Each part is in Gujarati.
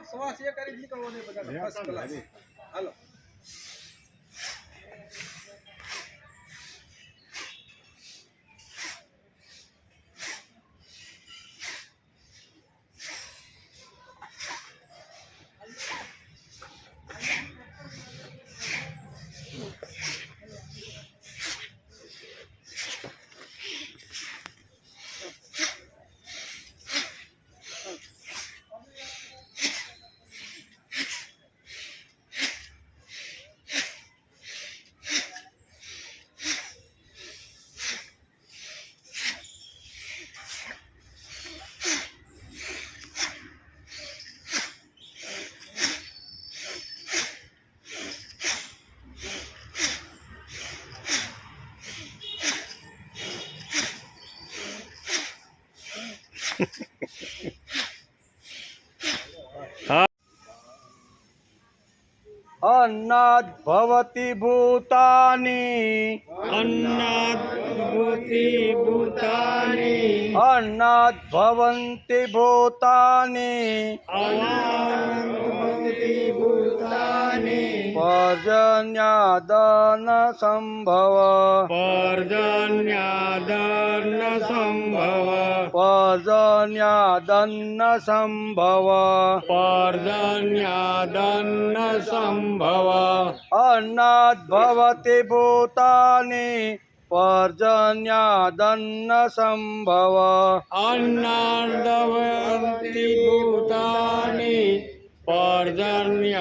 સવા 6 કરી નીકળવાનું બધા ફર્સ્ટ ક્લાસ હાલો अन्नाद् भवति भूतानि अन्नाद् भवति भूतानि अन्नाद् भवन्ति भूतानि अन्नाद् भवति भूतानि पर्जन्यादन संभव पर्जन्यादन्न संभव पर्जन्यादन्न संभव पर्जन्यादन्न संभव अन्नाद् भवति भूतानि पर्जन्यादन्न संभव अन्नाद् भवति भूतानि पर्जन्यादन्त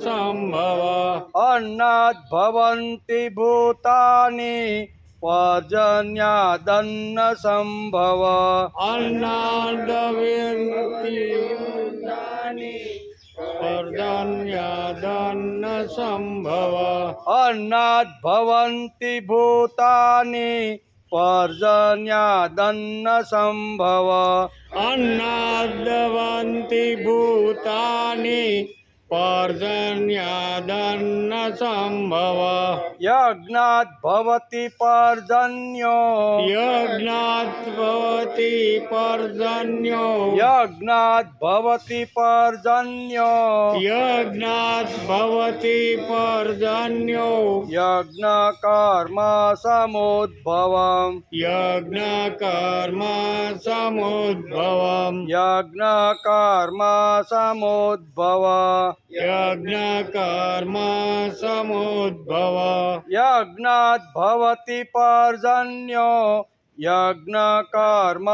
संभव अन्नाद् भवन्ति भूतानि पर्जन्यादन्न संभव अन्नाद् भवति भूतानि पर्जन्यादन्न संभव अन्नाद् भवन्ति भूतानि पर्जन्यादन्न संभव अन्नाद् भवन्ति भूतानि पर्जन्यादन्न संभव यज्ञात् भवति पर्जन्यो यज्ञात् भवति पर्जन्यो यज्ञात् भवति पर्जन्यो यज्ञात् भवति पर्जन्यो यज्ञकर्म समुद्भवम् यज्ञकर्म समुद्भवम् यज्ञकर्म समुद्भव यज्ञकर्म समुद्भव यज्ञात् भवति पर्जन्यो यज्ञकर्म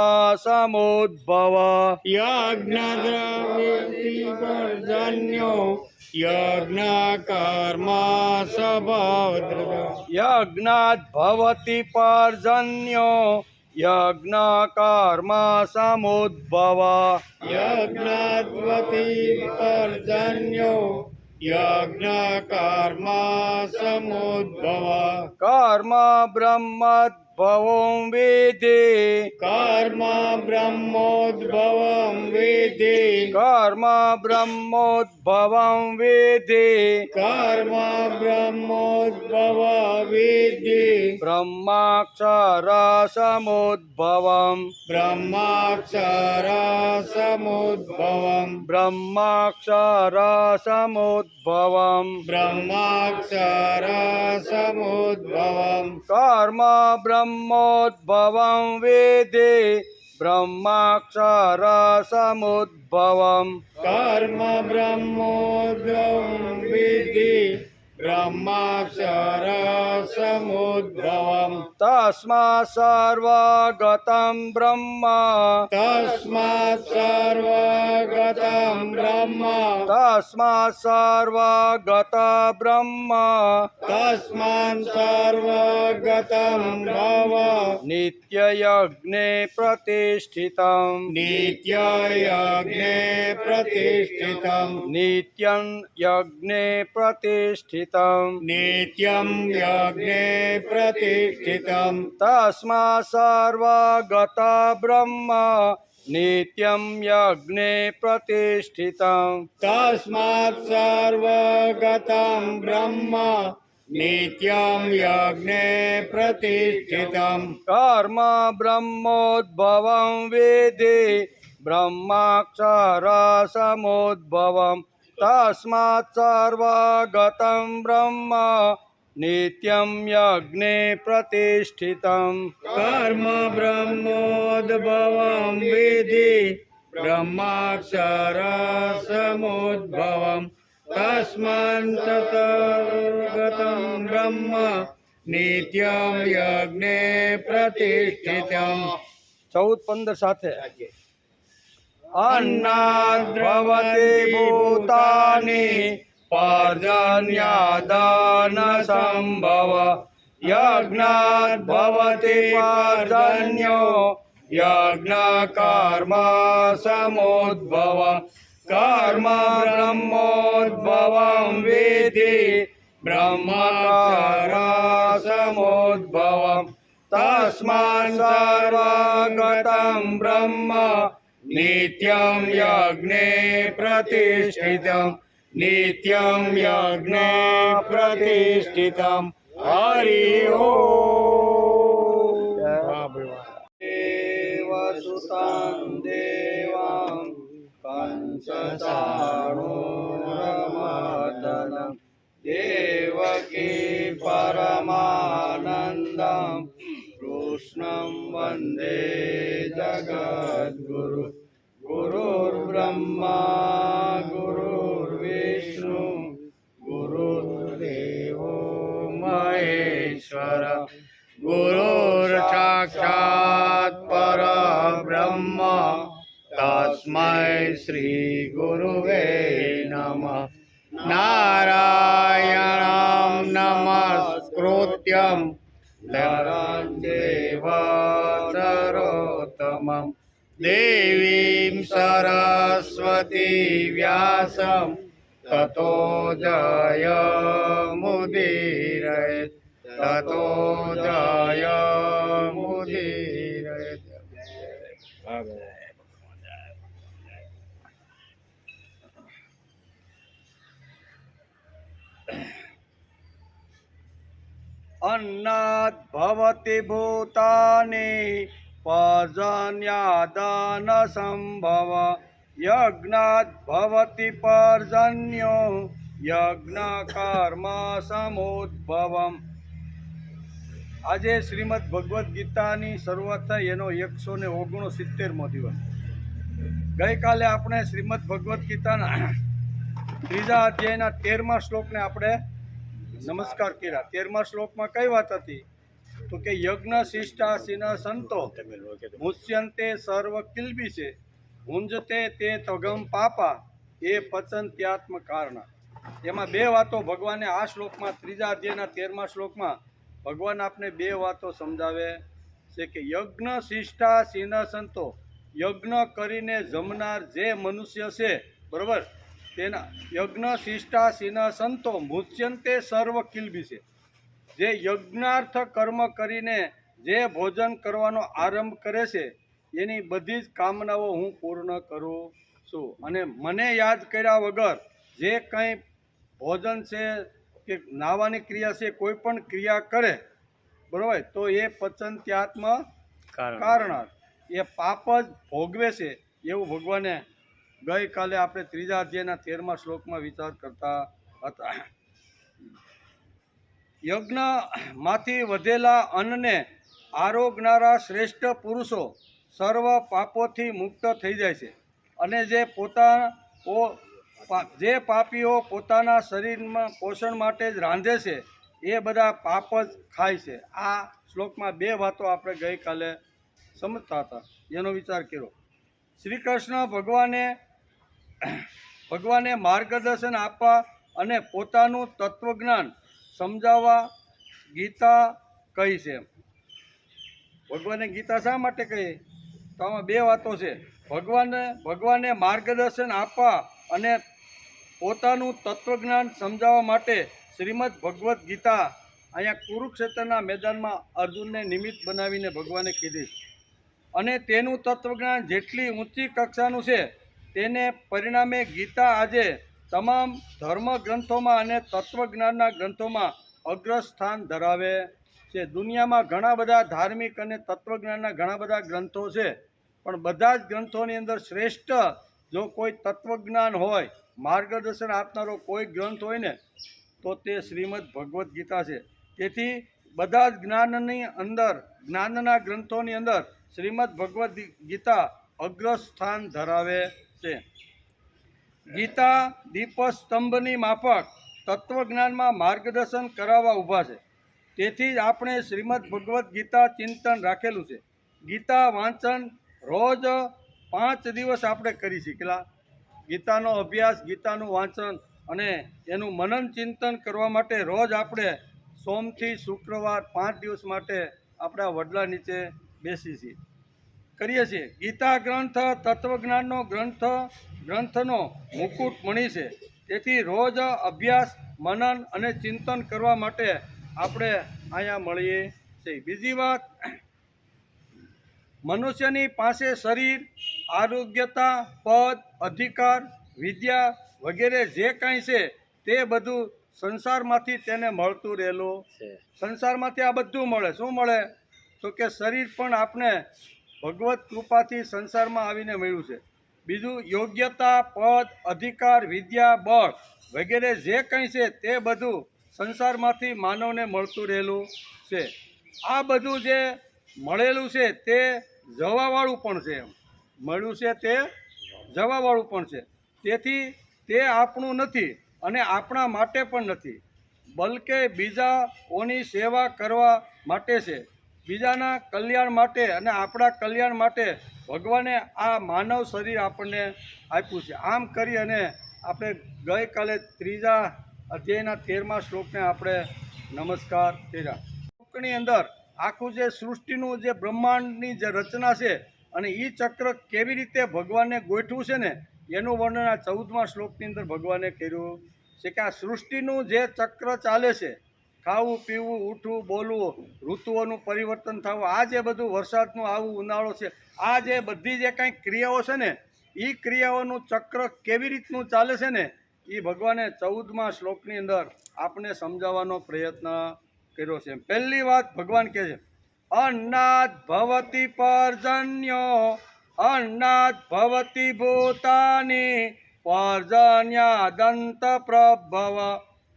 समुद्भव यज्ञद्रव्यति पर्जन्यो यज्ञकर्म समुद्भव यज्ञात् भवति पर्जन्यो यज्ञकर्म समुद्भव यज्ञाद्वति पर्जन्यो यज्ञकर्म समुद्भव कर्म ब्रह्मोद्भवं वेदे कर्म ब्रह्मोद्भवं वेदे कर्म ब्रह्मोद्भवं वेदे कर्म ब्रह्मोद्भव वेदे ब्रह्माक्षर समुद्भवम् ब्रह्माक्षर समुद्भवम् ब्रह्माक्षर समुद्भवम् ब्रह्माक्षर समुद्भवम् कर्म ब्रह्मोद्भवं वेदे ब्रह्माक्षर समुद्भवम् कर्म ब्रह्मोद्भवं वेदे ब्रह्माक्षर समुद्भवम् तस्मात् सर्वगतं ब्रह्म तस्मात् सर्वगतं ब्रह्म तस्मात् सर्वगत ब्रह्म तस्मात् सर्वगतं भव नित्ययज्ञे प्रतिष्ठितम् नित्ययज्ञे प्रतिष्ठितम् नित्यं यज्ञे प्रतिष्ठितम् नित्यं यज्ञे प्रतिष्ठितम् तस्मात् सर्वगत ब्रह्म नित्यं यज्ञे प्रतिष्ठितम् तस्मात् सर्वगतं ब्रह्म नित्यं यज्ञे प्रतिष्ठितम् कर्म ब्रह्मोद्भवं वेदे ब्रह्माक्षरसमुद्भवं तस्मात् सर्वगतं ब्रह्म नित्यं यज्ञे प्रतिष्ठितं कर्म ब्रह्मोद्भवं विधि ब्रह्माक्षर समुद्भवं तस्मान्तर्गतं ब्रह्म नित्यं यज्ञे प्रतिष्ठितम् 14-15 સાથે अन्नाद्भवति भूतानि पर्जन्यादान संभव यज्ञाद्भवति पर्जन्यो यज्ञकर्म समुद्भव कर्म ब्रह्मोद्भवं विधि ब्रह्माक्षर समुद्भवं तस्मात् सर्वगतं ब्रह्म नित्यं यज्ञे प्रतिष्ठितं नित्यं यज्ञे प्रतिष्ठितं हरि ओम देवसुतं देवां कंसचाणूरमर्दनं देवकी परमानन्दं कृष्णं वन्दे जगद्गुरु गुरुर्ब्रह्मा गुरुर्विष्णु गुरुर्देवो महेश्वर गुरुर्साक्षात् परब्रह्म तस्मै श्री गुरुवे नमः नारायणं नमस्कृत्यं नरं चैव नरोत्तमं देवीं सरस्वती व्यासं ततो जयमुदीरयेत् ततो जयमुदीरयेत् अन्नात् भवति भूतानि पर्जन्यादान संभव यज्ञात् भवति पर्जन्यो यज्ञ कर्म समुद्भवम् આજે શ્રીમદ ભગવદ્ ગીતાની શરૂઆત થઈ એનો 169મો દિવસ. ગઈકાલે આપણે શ્રીમદ ભગવદ્ ગીતાના 3જા અધ્યાયના 13મા શ્લોકને આપણે નમસ્કાર કર્યા. 13મા શ્લોકમાં કઈ વાત હતી? તો કે યજ્ઞ શિષ્ટાસીન સંતો મુચ્યંતે સર્વ કિલ્બિષે ભુંજતે તે તગમ પાપા એ પચંત્યાત્મ કારણ. એમાં બે વાતો ભગવાને આ શ્લોકમાં 3જા અધ્યાયના 13મા શ્લોકમાં ભગવાન આપને બે વાતો સમજાવે છે કે યજ્ઞ શિષ્ટાસીન સંતો, યજ્ઞ કરીને જમનાર જે મનુષ્ય છે, બરાબર, તેના યજ્ઞ શિષ્ટાસીન સંતો મુચ્યંતે સર્વ કિલ્બિષે, જે યજ્ઞાર્થ કર્મ કરીને જે ભોજન કરવાનો આરંભ કરે છે એની બધી જ કામનાઓ હું પૂર્ણ કરું છું. અને મને યાદ કર્યા વગર જે કંઈ ભોજન છે કે નાવાની ક્રિયા છે, કોઈ પણ ક્રિયા કરે, બરાબર, તો એ પચંત્યાત્મ કારણ, એ પાપ જ ભોગવે છે એવું ભગવાને ગઈકાલે આપણે 3જા અધ્યાયના 13મા શ્લોકમાં વિચાર કરતા હતા. યજ્ઞમાંથી વધેલા અન્નને આરોગનારા શ્રેષ્ઠ પુરુષો સર્વ પાપોથી મુક્ત થઈ જાય છે. અને જે પાપીઓ પોતાના શરીરમાં પોષણ માટે જ રાંધે છે એ બધા પાપ જ ખાય છે. આ શ્લોકમાં બે વાતો આપણે ગઈકાલે સમજતા હતા, એનો વિચાર કર્યો. શ્રી કૃષ્ણ ભગવાને માર્ગદર્શન આપવા અને પોતાનું તત્વજ્ઞાન સમજાવવા ગીતા કહી છે. ભગવાને ગીતા શા માટે કહી? તો આમાં બે વાતો છે. ભગવાને માર્ગદર્શન આપવા અને પોતાનું તત્વજ્ઞાન સમજાવવા માટે શ્રીમદ ભગવદ્ ગીતા અહીંયા કુરુક્ષેત્રના મેદાનમાં અર્જુનને નિમિત્ત બનાવીને ભગવાને કીધી. અને તેનું તત્વજ્ઞાન જેટલી ઊંચી કક્ષાનું છે તેને પરિણામે ગીતા આજે તમામ ધર્મ ગ્રંથોમાં અને તત્વજ્ઞાનના ગ્રંથોમાં અગ્રસ્થાન ધરાવે છે. દુનિયામાં ઘણા બધા ધાર્મિક અને તત્વજ્ઞાનના ઘણા બધા ગ્રંથો છે, પણ બધા જ ગ્રંથોની અંદર શ્રેષ્ઠ જો કોઈ તત્વજ્ઞાન હોય, માર્ગદર્શન આપનારો કોઈ ગ્રંથ હોય ને તો તે શ્રીમદ ભગવદ્ ગીતા છે. તેથી બધા જ જ્ઞાનની અંદર, જ્ઞાનના ગ્રંથોની અંદર શ્રીમદ ભગવદ્ ગીતા અગ્રસ્થાન ધરાવે છે. ગીતા દીપસ્તંભની માફક તત્વજ્ઞાનમાં માર્ગદર્શન કરાવવા ઊભા છે. તેથી જ આપણે શ્રીમદ ભગવદ્ ગીતા ચિંતન રાખેલું છે. ગીતા વાંચન રોજ 5 દિવસ આપણે કરી શીખેલા. ગીતાનો અભ્યાસ, ગીતાનું વાંચન અને એનું મનન ચિંતન કરવા માટે રોજ આપણે સોમથી શુક્રવાર 5 દિવસ માટે આપણા વડલા નીચે બેસી છીએ, કરીએ છીએ. ગીતા ગ્રંથ તત્વજ્ઞાનનો ગ્રંથનો મુકુટ મણી છે. તેથી રોજ અભ્યાસ, મનન અને ચિંતન કરવા માટે આપણે અહીંયા મળીએ છીએ. બીજી વાત, મનુષ્યની પાસે શરીર, આરોગ્યતા, પદ, અધિકાર, વિદ્યા વગેરે જે કાંઈ છે તે બધું સંસારમાંથી તેને મળતું રહેલું છે. સંસારમાંથી આ બધું મળે. શું મળે? તો કે શરીર પણ આપણે ભગવત કૃપાથી સંસારમાં આવીને મળ્યું છે. બીજું યોગ્યતા, પદ, અધિકાર, વિદ્યા, બળ વગેરે જે કંઈ છે તે બધું સંસારમાંથી માનવને મળતું રહેલું છે. આ બધું જે મળેલું છે તે જવાવાળું પણ છે. મળ્યું છે તે જવાવાળું પણ છે. તેથી તે આપણું નથી અને આપણા માટે પણ નથી, બલકે બીજાઓની સેવા કરવા માટે છે. બીજાના કલ્યાણ માટે અને આપણા કલ્યાણ માટે ભગવાને આ માનવ શરીર આપણને આપ્યું છે. આમ કરી અને આપણે ગઈકાલે 3 અધ્યાયના 13મા શ્લોકને આપણે નમસ્કાર કર્યા. શ્લોકની અંદર આખું જે સૃષ્ટિનું, જે બ્રહ્માંડની જે રચના છે અને એ ચક્ર કેવી રીતે ભગવાને ગોઠવું છે ને એનું વર્ણન આ 14મા શ્લોકની અંદર ભગવાને કર્યું છે. કે આ સૃષ્ટિનું જે ચક્ર ચાલે છે, ખાવું, પીવું, ઉઠવું, બોલવું, ઋતુઓનું પરિવર્તન થવું, આ જે બધું વરસાદનું આવું, ઉનાળો છે, આ જે બધી જે કાંઈ ક્રિયાઓ છે ને એ ક્રિયાઓનું ચક્ર કેવી રીતનું ચાલે છે ને એ ભગવાને 14મા શ્લોકની અંદર આપણે સમજાવવાનો પ્રયત્ન કર્યો છે. પહેલી વાત ભગવાન કહે છે, અન્નાદ ભવતી પર્જન્યો, અન્નાદ ભવતી ભૂતાની, પર્જન્યાદંત પ્રભવ,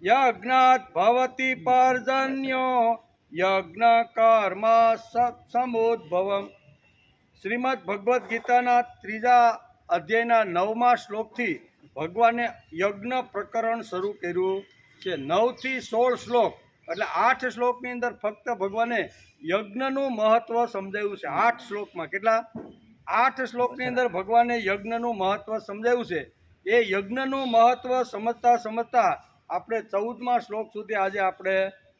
યજ્ઞાત ભવતી પર્જન્યો, યજ્ઞ કર્મ સમુદ્ભવમ. શ્રીમદ ભગવદ્ ગીતાના 3 અધ્યાયના 9મા શ્લોકથી ભગવાને યજ્ઞ પ્રકરણ શરૂ કર્યું છે. 9 થી 16 શ્લોક એટલે 8 શ્લોકની અંદર ફક્ત ભગવાને યજ્ઞનું મહત્ત્વ સમજાવ્યું છે. 8 શ્લોકમાં કેટલા? 8 શ્લોકની અંદર ભગવાને યજ્ઞનું મહત્ત્વ સમજાવ્યું છે. એ યજ્ઞનું મહત્ત્વ સમજતા આપણે 14મા શ્લોક સુધી આજે આપણે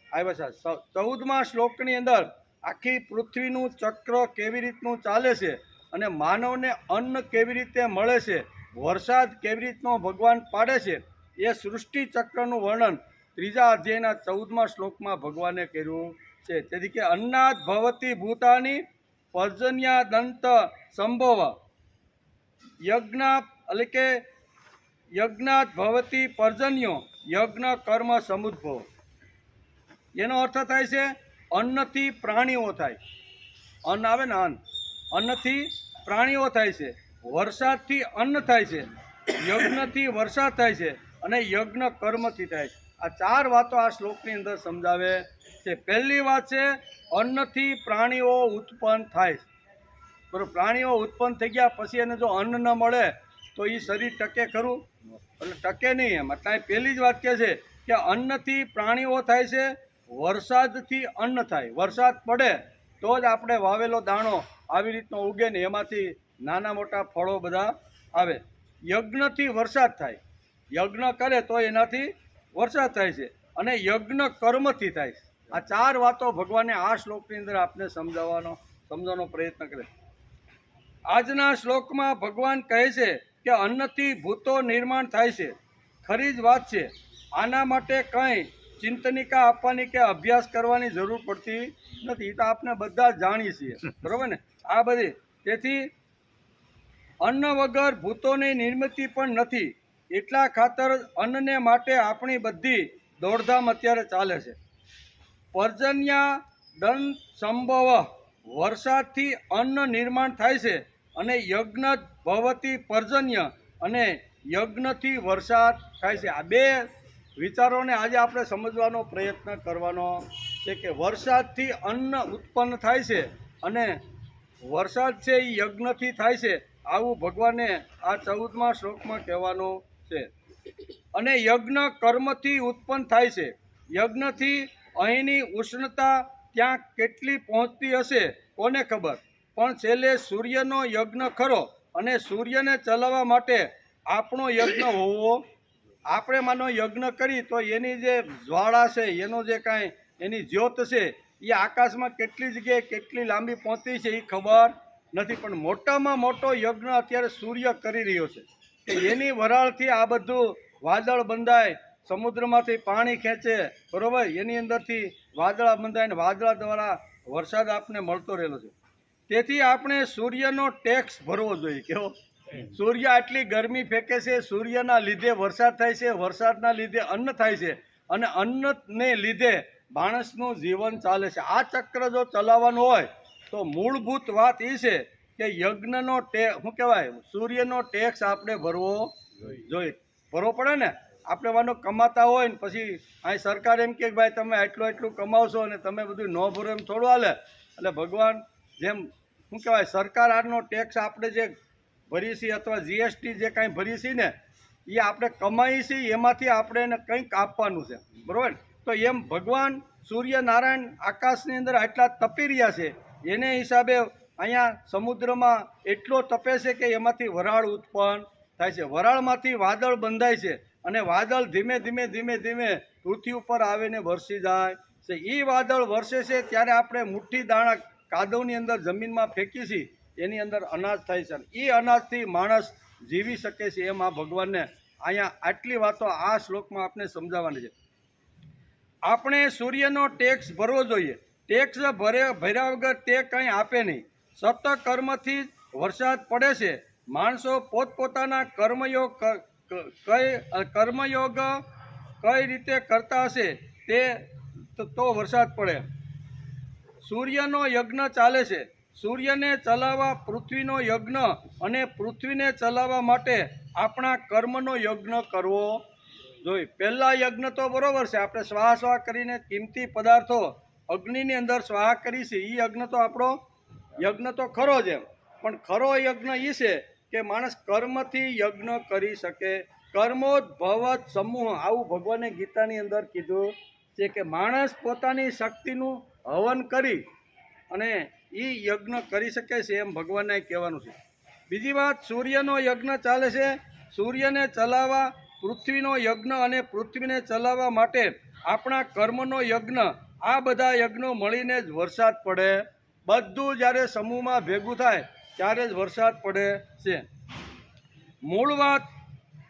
આવ્યા છે. 14મા શ્લોકની અંદર આખી પૃથ્વીનું ચક્ર કેવી રીતનું ચાલે છે અને માનવને અન્ન કેવી રીતે મળે છે, વરસાદ કેવી રીતનો ભગવાન પાડે છે, એ સૃષ્ટિ ચક્રનું વર્ણન 3 અધ્યાયના 14મા શ્લોકમાં ભગવાને કર્યું છે. તેથી કે અન્નાદ ભવતી ભૂતાની, પર્જન્યાદંત સંભવ, યજ્ઞ એટલે કે યજ્ઞાત ભવતી પર્જન્યો, યજ્ઞ કર્મ સમુદ્ભવ. એનો અર્થ થાય છે અન્નથી પ્રાણીઓ થાય. અન્ન આવે ને, અન્નથી પ્રાણીઓ થાય છે, વરસાદથી અન્ન થાય છે, યજ્ઞથી વરસાદ થાય છે અને યજ્ઞ કર્મથી થાય છે. આ 4 વાતો આ શ્લોકની અંદર સમજાવે છે. પહેલી વાત છે અન્નથી પ્રાણીઓ ઉત્પન્ન થાય છે. બરાબર? પ્રાણીઓ ઉત્પન્ન થઈ ગયા પછી એને જો અન્ન ન મળે તો એ શરીર ટકે ખરું? એટલે ટકે નહીં. એમ એટલે પહેલી જ વાત કહે છે કે અન્નથી પ્રાણીઓ થાય છે, વરસાદથી અન્ન થાય. વરસાદ પડે તો જ આપણે વાવેલો દાણો આવી રીતનો ઉગે ને એમાંથી નાના મોટા ફળો બધા આવે. યજ્ઞથી વરસાદ થાય. યજ્ઞ કરે તો એનાથી વરસાદ થાય છે અને યજ્ઞ કર્મથી થાય છે. આ 4 વાતો ભગવાને આ શ્લોકની અંદર આપણે સમજવાનો પ્રયત્ન કરે. આજના શ્લોકમાં ભગવાન કહે છે કે અન્નથી ભૂતો નિર્માણ થાય છે. ખરી જ વાત છે. આના માટે કંઈ ચિંતનિકા આપવાની કે અભ્યાસ કરવાની જરૂર પડતી નથી. એ તો આપણે બધા જ જાણીએ છીએ, બરાબર ને? આ બધી. તેથી અન્ન વગર ભૂતોની નિર્મિતિ પણ નથી. એટલા ખાતર અન્નને માટે આપણી બધી દોડધામ અત્યારે ચાલે છે. પર્જન્યા દંત સંભવ, વરસાદથી અન્ન નિર્માણ થાય છે અને યજ્ઞ ભવતી પર્જન્ય અને યજ્ઞથી વરસાદ થાય છે. આ બે વિચારોને આજે આપણે સમજવાનો પ્રયત્ન કરવાનો છે કે વરસાદથી અન્ન ઉત્પન્ન થાય છે અને વરસાદ છે એ યજ્ઞથી થાય છે, આવું ભગવાને આ 14મા શ્લોકમાં કહેવાનું છે. અને યજ્ઞ કર્મથી ઉત્પન્ન થાય છે. યજ્ઞથી અહીંની ઉષ્ણતા ત્યાં કેટલી પહોંચતી હશે કોને ખબર, પણ છેલ્લે સૂર્યનો યજ્ઞ ખરો અને સૂર્યને ચલાવવા માટે આપણો યજ્ઞ હોવો. આપણે માનો યજ્ઞ કરી તો એની જે જ્વાળા છે, એનો જે કાંઈ એની જ્યોત છે એ આકાશમાં કેટલી જગ્યાએ કેટલી લાંબી પહોંચી છે એ ખબર નથી, પણ મોટામાં મોટો યજ્ઞ અત્યારે સૂર્ય કરી રહ્યો છે કે એની વરાળથી આ બધું વાદળ બંધાય, સમુદ્રમાંથી પાણી ખેંચે, બરાબર, એની અંદરથી વાદળા બંધાય ને વાદળા દ્વારા વરસાદ આપને મળતો રહેલો છે. તેથી આપણે સૂર્યનો ટેક્સ ભરવો જોઈએ. કેવો? સૂર્ય આટલી ગરમી ફેંકે છે, સૂર્યના લીધે વરસાદ થાય છે, વરસાદના લીધે અન્ન થાય છે અને અન્નને લીધે માણસનું જીવન ચાલે છે. આ ચક્ર જો ચલાવવાનું હોય તો મૂળભૂત વાત એ છે કે યજ્ઞનો શું કહેવાય, સૂર્યનો ટેક્સ આપણે ભરવો જોઈએ. ભરવો પડે ને. આપણે માનો કમાતા હોય ને પછી અહીં સરકાર એમ કે ભાઈ તમે એટલું કમાવશો અને તમે બધું ન ભરો એમ થોડું હાલે. એટલે ભગવાન જેમ શું કહેવાય, સરકાર આનો ટેક્સ આપણે જે ભરીએ છીએ અથવા જીએસટી જે કાંઈ ભરીએ છીએ ને એ આપણે કમાઈએ છીએ, એમાંથી આપણે એને કંઈક આપવાનું છે, બરાબર. તો એમ ભગવાન સૂર્યનારાયણ આકાશની અંદર આટલા તપી રહ્યા છે, એને હિસાબે અહીંયા સમુદ્રમાં એટલો તપે છે કે એમાંથી વરાળ ઉત્પન્ન થાય છે. વરાળમાંથી વાદળ બંધાય છે અને વાદળ ધીમે ધીમે પૃથ્વી ઉપર આવીને વરસી જાય છે. એ વાદળ વરસે છે ત્યારે આપણે મુઠ્ઠી દાણા કાદવની અંદર જમીનમાં ફેંકીએ છીએ, એની અંદર અનાજ થાય છે. એ અનાજથી માણસ જીવી શકે છે. એમ આ ભગવાનને અહીંયા આટલી વાતો આ શ્લોકમાં આપણે સમજાવવાની છે. આપણે સૂર્યનો ટેક્સ ભરવો જોઈએ. ટેક્સ ભર્યા વગર તે કંઈ આપે નહીં. સત કર્મથી જ વરસાદ પડે છે. માણસો પોતપોતાના કર્મયોગ કઈ રીતે કરતા હશે તે તો વરસાદ પડે. સૂર્યનો યજ્ઞ ચાલે છે. સૂર્યને ચલાવવા પૃથ્વીનો યજ્ઞ અને પૃથ્વીને ચલાવવા માટે આપણા કર્મનો યજ્ઞ કરવો જોઈએ. પહેલાં યજ્ઞ તો બરાબર છે, આપણે સ્વાહ કરીને કિંમતી પદાર્થો અગ્નિની અંદર સ્વાહ કરી છે, એ યજ્ઞ તો આપણો યજ્ઞ તો ખરો જ એમ. પણ ખરો યજ્ઞ એ છે કે માણસ કર્મથી યજ્ઞ કરી શકે. કર્મોદ્ભવત સમૂહ, આવું ભગવાને ગીતાની અંદર કીધું છે કે માણસ પોતાની શક્તિનું હવન કરી અને એ યજ્ઞ કરી શકે છે, એમ ભગવાનને કહેવાનું છે. બીજી વાત, સૂર્યનો યજ્ઞ ચાલે છે. સૂર્યને ચલાવવા પૃથ્વીનો યજ્ઞ અને પૃથ્વીને ચલાવવા માટે આપણા કર્મનો યજ્ઞ, આ બધા યજ્ઞો મળીને જ વરસાદ પડે. બધું જ્યારે સમૂહમાં ભેગું થાય ત્યારે જ વરસાદ પડે છે. મૂળ વાત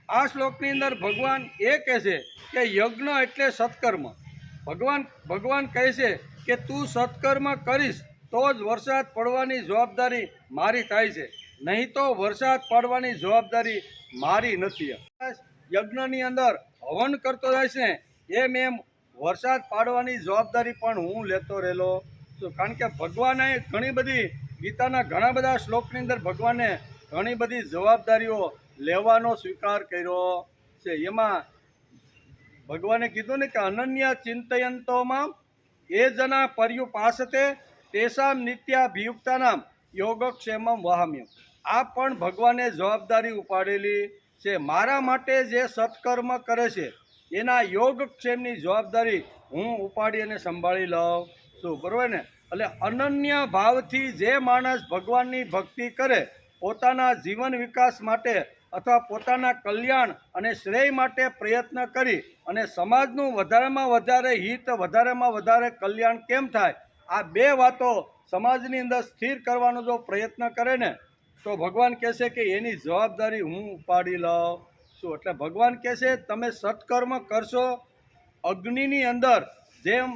આ શ્લોકની અંદર ભગવાન એ કહે છે કે યજ્ઞ એટલે સત્કર્મ. ભગવાન કહે છે કે તું સત્કર્મ કરીશ તો જ વરસાદ પડવાની જવાબદારી મારી થાય છે, નહીં તો વરસાદ પડવાની જવાબદારી મારી નથી. યજ્ઞની અંદર હવન કરતો જાય છે એમ વરસાદ પાડવાની જવાબદારી પણ હું લેતો રહેલો છું. કારણ કે ભગવાને ઘણી બધી ગીતાના ઘણા બધા શ્લોકની અંદર ભગવાને ઘણી બધી જવાબદારીઓ લેવાનો સ્વીકાર કર્યો છે. એમાં ભગવાને કીધું ને કે અનન્ય ચિંતયંતોમાં એ જના પર્યુપાસતે તેસામ નિત્યાભિયુક્તાનામ યોગક્ષેમમ વહામ્યમ. આ પણ ભગવાને જવાબદારી ઉપાડેલી છે. મારા માટે જે સત્કર્મ કરે છે એના યોગક્ષેમની જવાબદારી હું ઉપાડી અને સંભાળી લઉં છું, બરાબર ને. એટલે અનન્ય ભાવથી જે માણસ ભગવાનની ભક્તિ કરે, પોતાના જીવન વિકાસ માટે અથવા પોતાના કલ્યાણ અને શ્રેય માટે પ્રયત્ન કરી અને સમાજનું વધારેમાં વધારે હિત, વધારેમાં વધારે કલ્યાણ કેમ થાય, આ બે વાતો સમાજની અંદર સ્થિર કરવાનો જો પ્રયત્ન કરે ને તો ભગવાન કહેશે કે એની જવાબદારી હું ઉપાડી લઉં છું. એટલે ભગવાન કહેશે તમે સત્કર્મ કરશો. અગ્નિની અંદર જેમ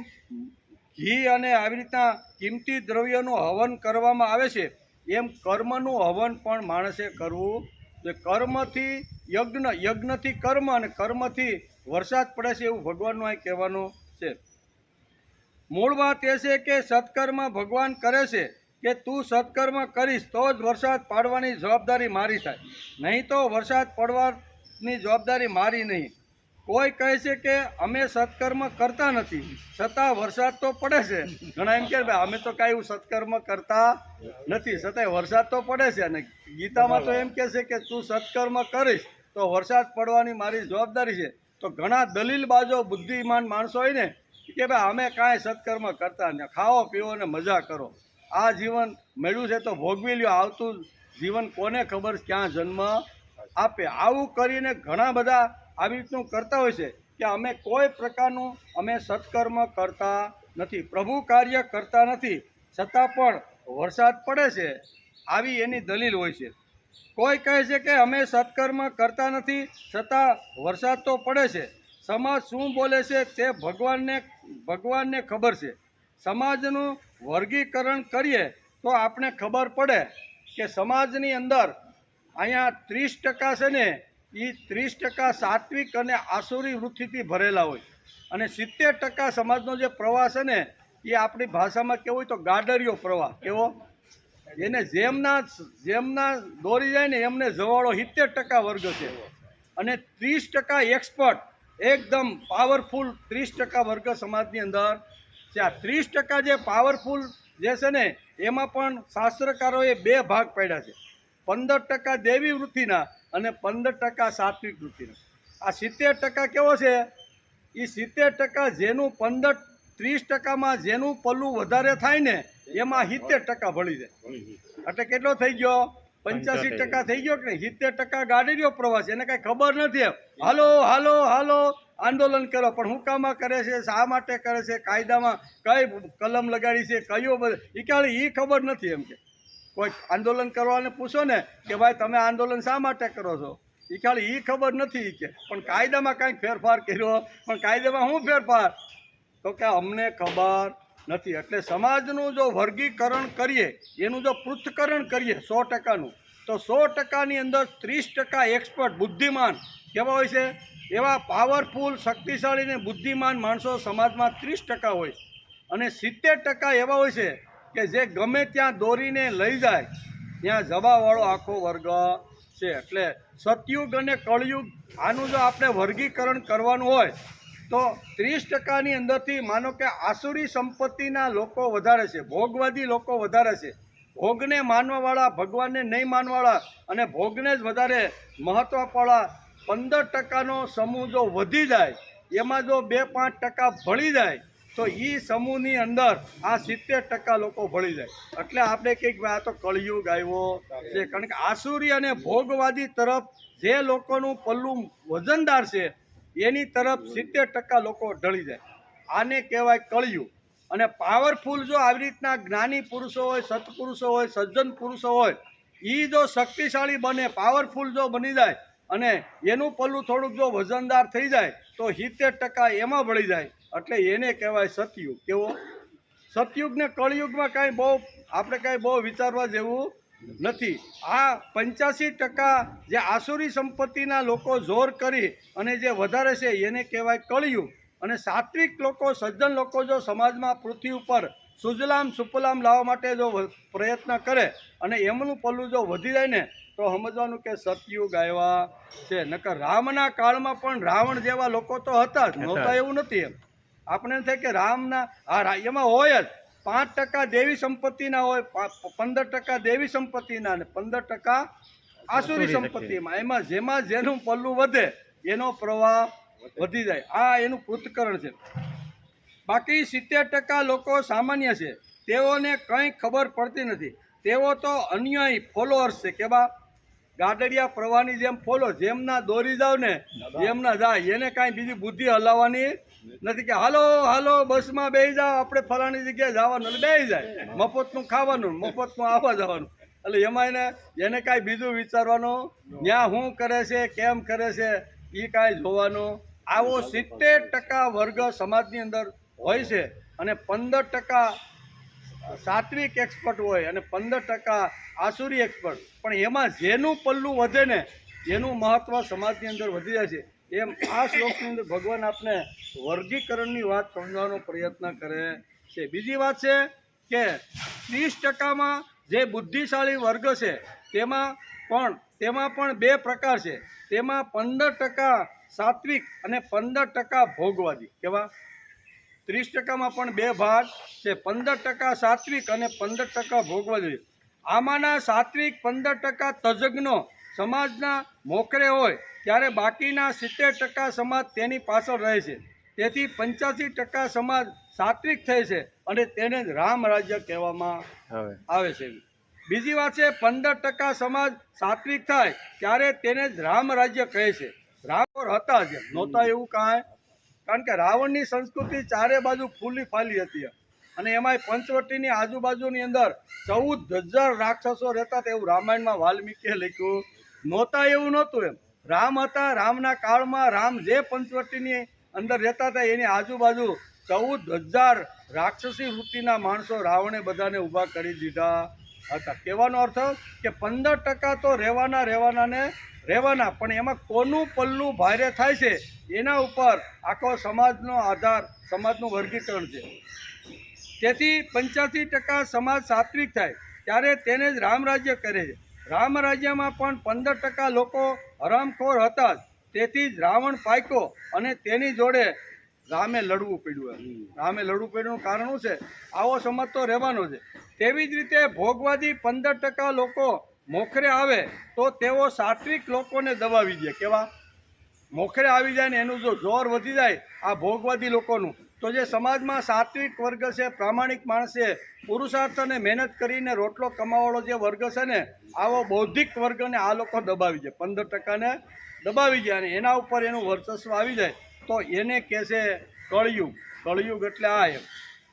ઘી અને આવી રીતના કિંમતી દ્રવ્યનું હવન કરવામાં આવે છે એમ કર્મનું હવન પણ માણસે કરવું. કર્મથી યજ્ઞ, યજ્ઞથી કર્મ અને કર્મથી વરસાદ પડે છે, એવું ભગવાનનું અહીં કહેવાનું છે. મૂળ વાત એ છે કે સત્કર્મ ભગવાન કરે છે કે તું સત્કર્મ કરીશ તો જ વરસાદ પાડવાની જવાબદારી મારી થાય, નહીં તો વરસાદ પડવાની જવાબદારી મારી નહીં. કોઈ કહે છે કે અમે સત્કર્મ કરતા નથી છતાં વરસાદ તો પડે છે. ઘણા એમ કે ભાઈ અમે તો કાંઈ એવું સત્કર્મ કરતા નથી છતાંય વરસાદ તો પડે છે. અને ગીતામાં તો એમ કહે છે કે તું સત્કર્મ કરીશ તો વરસાદ પડવાની મારી જવાબદારી છે. તો ઘણા દલીલબાજો બુદ્ધિમાન માણસો હોય ને કે ભાઈ અમે કાંઈ સત્કર્મ કરતા ને ખાઓ પીવો ને મજા કરો, આ જીવન મળ્યું છે તો ભોગવી લ્યો, આવતું જીવન કોને ખબર ક્યાં જન્મ આપે. આવું કરીને ઘણા બધા આવી રીતનું કરતા હોય છે કે અમે કોઈ પ્રકારનું અમે સત્કર્મ કરતા નથી, પ્રભુ કાર્ય કરતા નથી છતાં પણ વરસાદ પડે છે, આવી એની દલીલ હોય છે. કોઈ કહે છે કે અમે સત્કર્મ કરતા નથી છતાં વરસાદ તો પડે છે. સમાજ શું બોલે છે તે ભગવાનને ખબર છે. સમાજનું વર્ગીકરણ કરીએ તો આપણે ખબર પડે કે સમાજની અંદર અહીંયા 30% છે ને એ 30% સાત્વિક અને આસુરી વૃત્તિથી ભરેલા હોય અને 70% સમાજનો જે પ્રવાહ છે ને એ આપણી ભાષામાં કેવું હોય તો ગાડરિયો પ્રવાહ. કેવો? એને જેમના દોરી જાય ને એમને જવાળો 70% વર્ગ છે અને 30% એક્સપર્ટ એકદમ પાવરફુલ 30% વર્ગ સમાજની અંદર છે. આ 30% જે પાવરફુલ જે છે ને એમાં પણ શાસ્ત્રકારોએ 2 ભાગ પાડ્યા છે, 15% દેવી વૃત્તિના અને 15% સાત્વિક વૃત્તિના. આ 70% કેવો છે? એ 70% જેનું 30%માં જેનું પલ્લું વધારે થાય ને એમાં 70% ભળી જાય. એટલે કેટલો થઈ ગયો? 85% થઈ ગયો કે નહીં? 70% ગાડીનો પ્રવાસ, એને કાંઈ ખબર નથી. હાલો હાલો હાલો આંદોલન કરો, પણ હું કામ કરે છે, શા માટે કરે છે, કાયદામાં કઈ કલમ લગાડી છે, કયો એ ક્યારે એ ખબર નથી. એમ કે કોઈ આંદોલન કરવાને પૂછો ને કે ભાઈ તમે આંદોલન શા માટે કરો છો, એ ખાલી એ ખબર નથી કે પણ કાયદામાં કાંઈક ફેરફાર કર્યો, પણ કાયદામાં શું ફેરફાર? તો કે અમને ખબર નથી. એટલે સમાજનું જો વર્ગીકરણ કરીએ, એનું જો પૃથ્થકરણ કરીએ 100%નું, તો 100%ની અંદર 30% એક્સપર્ટ બુદ્ધિમાન કેવા હોય છે? એવા પાવરફુલ શક્તિશાળી ને બુદ્ધિમાન માણસો સમાજમાં 30% હોય અને 70% એવા હોય છે કે જે ગમે ત્યાં દોરીને લઈ જાય ત્યાં જવાવાળો આખો વર્ગ છે. એટલે સતયુગ અને કળયુગ આનું જો આપણે વર્ગીકરણ કરવાનું હોય તો 30%ની અંદરથી માનો કે આસુરી સંપત્તિના લોકો વધારે છે, ભોગવાદી લોકો વધારે છે, ભોગને માનવાવાળા ભગવાનને નહીં માનવાવાળા અને ભોગને જ વધારે મહત્વવાળા 15%નો સમૂહ જો વધી જાય, એમાં જો 2-5% ભળી જાય તો એ સમૂહની અંદર આ 70% લોકો ભળી જાય. એટલે આપણે કંઈક આ તો કળયુગ આવ્યો છે, કારણ કે આસુરી અને ભોગવાદી તરફ જે લોકોનું પલ્લું વજનદાર છે એની તરફ 70% લોકો ઢળી જાય. આને કહેવાય કળયુગ. અને પાવરફુલ જો આવી રીતના જ્ઞાની પુરુષો હોય, સત્પુરુષો હોય, સજ્જન પુરુષો હોય, એ જો શક્તિશાળી બને, પાવરફુલ જો બની જાય અને એનું પલ્લું થોડુંક જો વજનદાર થઈ જાય તો 70% એમાં ભળી જાય. એટલે એને કહેવાય સતયુગ. કેવો? સતયુગ ને કળયુગમાં કાંઈ બહુ આપણે કાંઈ બહુ વિચારવા જેવું નથી. આ 85% જે આસુરી સંપત્તિના લોકો જોર કરી અને જે વધારે છે એને કહેવાય કળયુગ. અને સાત્વિક લોકો, સજ્જન લોકો જો સમાજમાં પૃથ્વી ઉપર સુજલામ સુફલામ લાવવા માટે જો પ્રયત્ન કરે અને એમનું પલ્લું જો વધી જાય ને તો સમજવાનું કે સતયુગ આવ્યા છે. નકર રામના કાળમાં પણ રાવણ જેવા લોકો તો હતા જ, નહોતા એવું નથી. એમ આપણે એમ થાય કે રામના એમાં હોય જ 5% દેવી સંપત્તિના હોય, 15% દેવી સંપત્તિના અને 15% આસુરી સંપત્તિમાં. એમાં જેમાં જેનું પલ્લું વધે એનો પ્રવાહ વધી જાય. આ એનું પૃથ્થકરણ છે. બાકી 70% લોકો સામાન્ય છે, તેઓને કંઈ ખબર પડતી નથી. તેઓ તો અન્યાયી ફોલોઅર્સ છે. કેવા? ગાડડિયા પ્રવાહની જેમ ફોલો, જેમના દોરી જાવ ને એમના જાય, એને કાંઈ બીજી બુદ્ધિ હલાવવાની નથી કે હાલો હાલો બસમાં બેસી જાઓ, આપણે ફલાણી જગ્યાએ જવાનું, એટલે બેસી જાય, મફતનું ખાવાનું, મફતનું આવવા જવાનું. એટલે એમાં એને કાંઈ બીજું વિચારવાનું, ત્યાં શું કરે છે, કેમ કરે છે, એ કાંઈ જોવાનું. આવો 70% વર્ગ સમાજની અંદર હોય છે અને 15% સાત્વિક એક્સપર્ટ હોય અને 15% આસુરી એક્સપર્ટ. પણ એમાં જેનું પલ્લું વધે ને એનું મહત્વ સમાજની અંદર વધી જાય છે. એમ આ શ્લોકની અંદર ભગવાન આપને વર્ગીકરણની વાત સમજવાનો પ્રયત્ન કરે છે. બીજી વાત છે કે 30%માં જે બુદ્ધિશાળી વર્ગ છે તેમાં પણ બે પ્રકાર છે. તેમાં 15% સાત્વિક અને 15% ભોગવાદી. કેવા? 30%માં પણ બે ભાગ છે, 15% સાત્વિક અને 15% ભોગવાદી. આમાંના સાત્વિક 15% તજજ્ઞો સમાજના મોખરે હોય ત્યારે બાકીના 70% સમાજ તેની પાછળ રહે છે. તેથી 85% સમાજ સાત્વિક થાય છે અને તેને જ રામ રાજ્ય કહેવામાં આવે છે. બીજી વાત છે, 15% સમાજ સાત્વિક થાય ત્યારે તેને જ રામ રાજ્ય કહે છે. રામ હતા જ, નહોતા એવું કાંઈ. કારણ કે રાવણની સંસ્કૃતિ ચારે બાજુ ફૂલી ફાલી હતી અને એમાંય પંચવટીની આજુબાજુની અંદર 14,000 રાક્ષસો રહેતા હતા એવું રામાયણમાં વાલ્મીકીએ લખ્યું. નહોતા એવું નહોતું એમ. રામ હતા. રામના કાળમાં રામ જે પંચવટીની અંદર રહેતા હતા એની આજુબાજુ 14,000 રાક્ષસી વૃત્તિના માણસો રાવણે બધાને ઊભા કરી દીધા હતા. કહેવાનો અર્થ કે 15% તો રહેવાના પણ એમાં કોનું પલ્લું ભારે થાય છે એના ઉપર આખો સમાજનો આધાર, સમાજનું વર્ગીકરણ છે. તેથી 85% સમાજ સાત્વિક થાય ત્યારે તેને જ રામ રાજ્ય કરે છે. રામ રાજ્યમાં પણ 15% લોકો હરામખોર હતા જ, તેથી જ રાવણ પાક્યો અને તેની જોડે રામે લડવું પડ્યું. રામે લડવું પડ્યું કારણ શું છે? આવો સમાજ તો રહેવાનો છે. તેવી જ રીતે ભોગવાદી 15% લોકો મોખરે આવે તો તેઓ સાત્વિક લોકોને દબાવી દે. કેવા? મોખરે આવી જાય ને એનું જો જોર વધી જાય આ ભોગવાદી લોકોનું, તો જે સમાજમાં સાત્વિક વર્ગ છે, પ્રામાણિક માણસ છે, પુરુષાર્થ અને મહેનત કરીને રોટલો કમાવાળો જે વર્ગ છે ને, આવો બૌદ્ધિક વર્ગને આ લોકો દબાવી જાય. 15%ને દબાવી જાય અને એના ઉપર એનું વર્ચસ્વ આવી જાય તો એને કહે છે કળયુગ. કળયુગ એટલે આ એમ.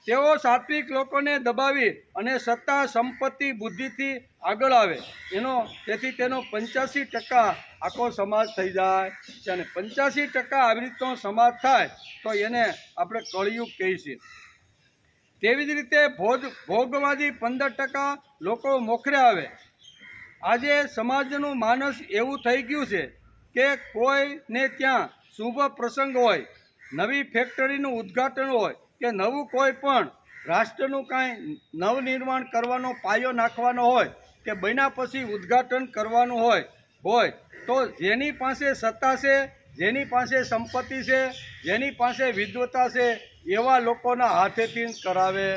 તેઓ સાત્વિક લોકોને દબાવી અને સત્તા, સંપત્તિ, બુદ્ધિથી આગળ આવે તેથી તેનો 85% આખો સમાજ થઈ જાય છે. અને 85% આવી રીતનો સમાજ થાય તો એને આપણે કળયુગ કહીએ છીએ. તેવી જ રીતે ભોગવાદી 15% લોકો મોખરે આવે. આજે સમાજનું માનસ એવું થઈ ગયું છે કે કોઈને ત્યાં શુભ પ્રસંગ હોય, નવી ફેક્ટરીનું ઉદ્ઘાટન હોય કે નવું કોઈ પણ રાષ્ટ્રનું કાંઈ નવનિર્માણ કરવાનો પાયો નાખવાનો હોય કે બન્યા પછી ઉદ્ઘાટન કરવાનું હોય તો જેની પાસે સત્તા છે, જેની પાસે સંપત્તિ છે, જેની પાસે વિદ્વતા છે એવા લોકોના હાથેથી કરાવે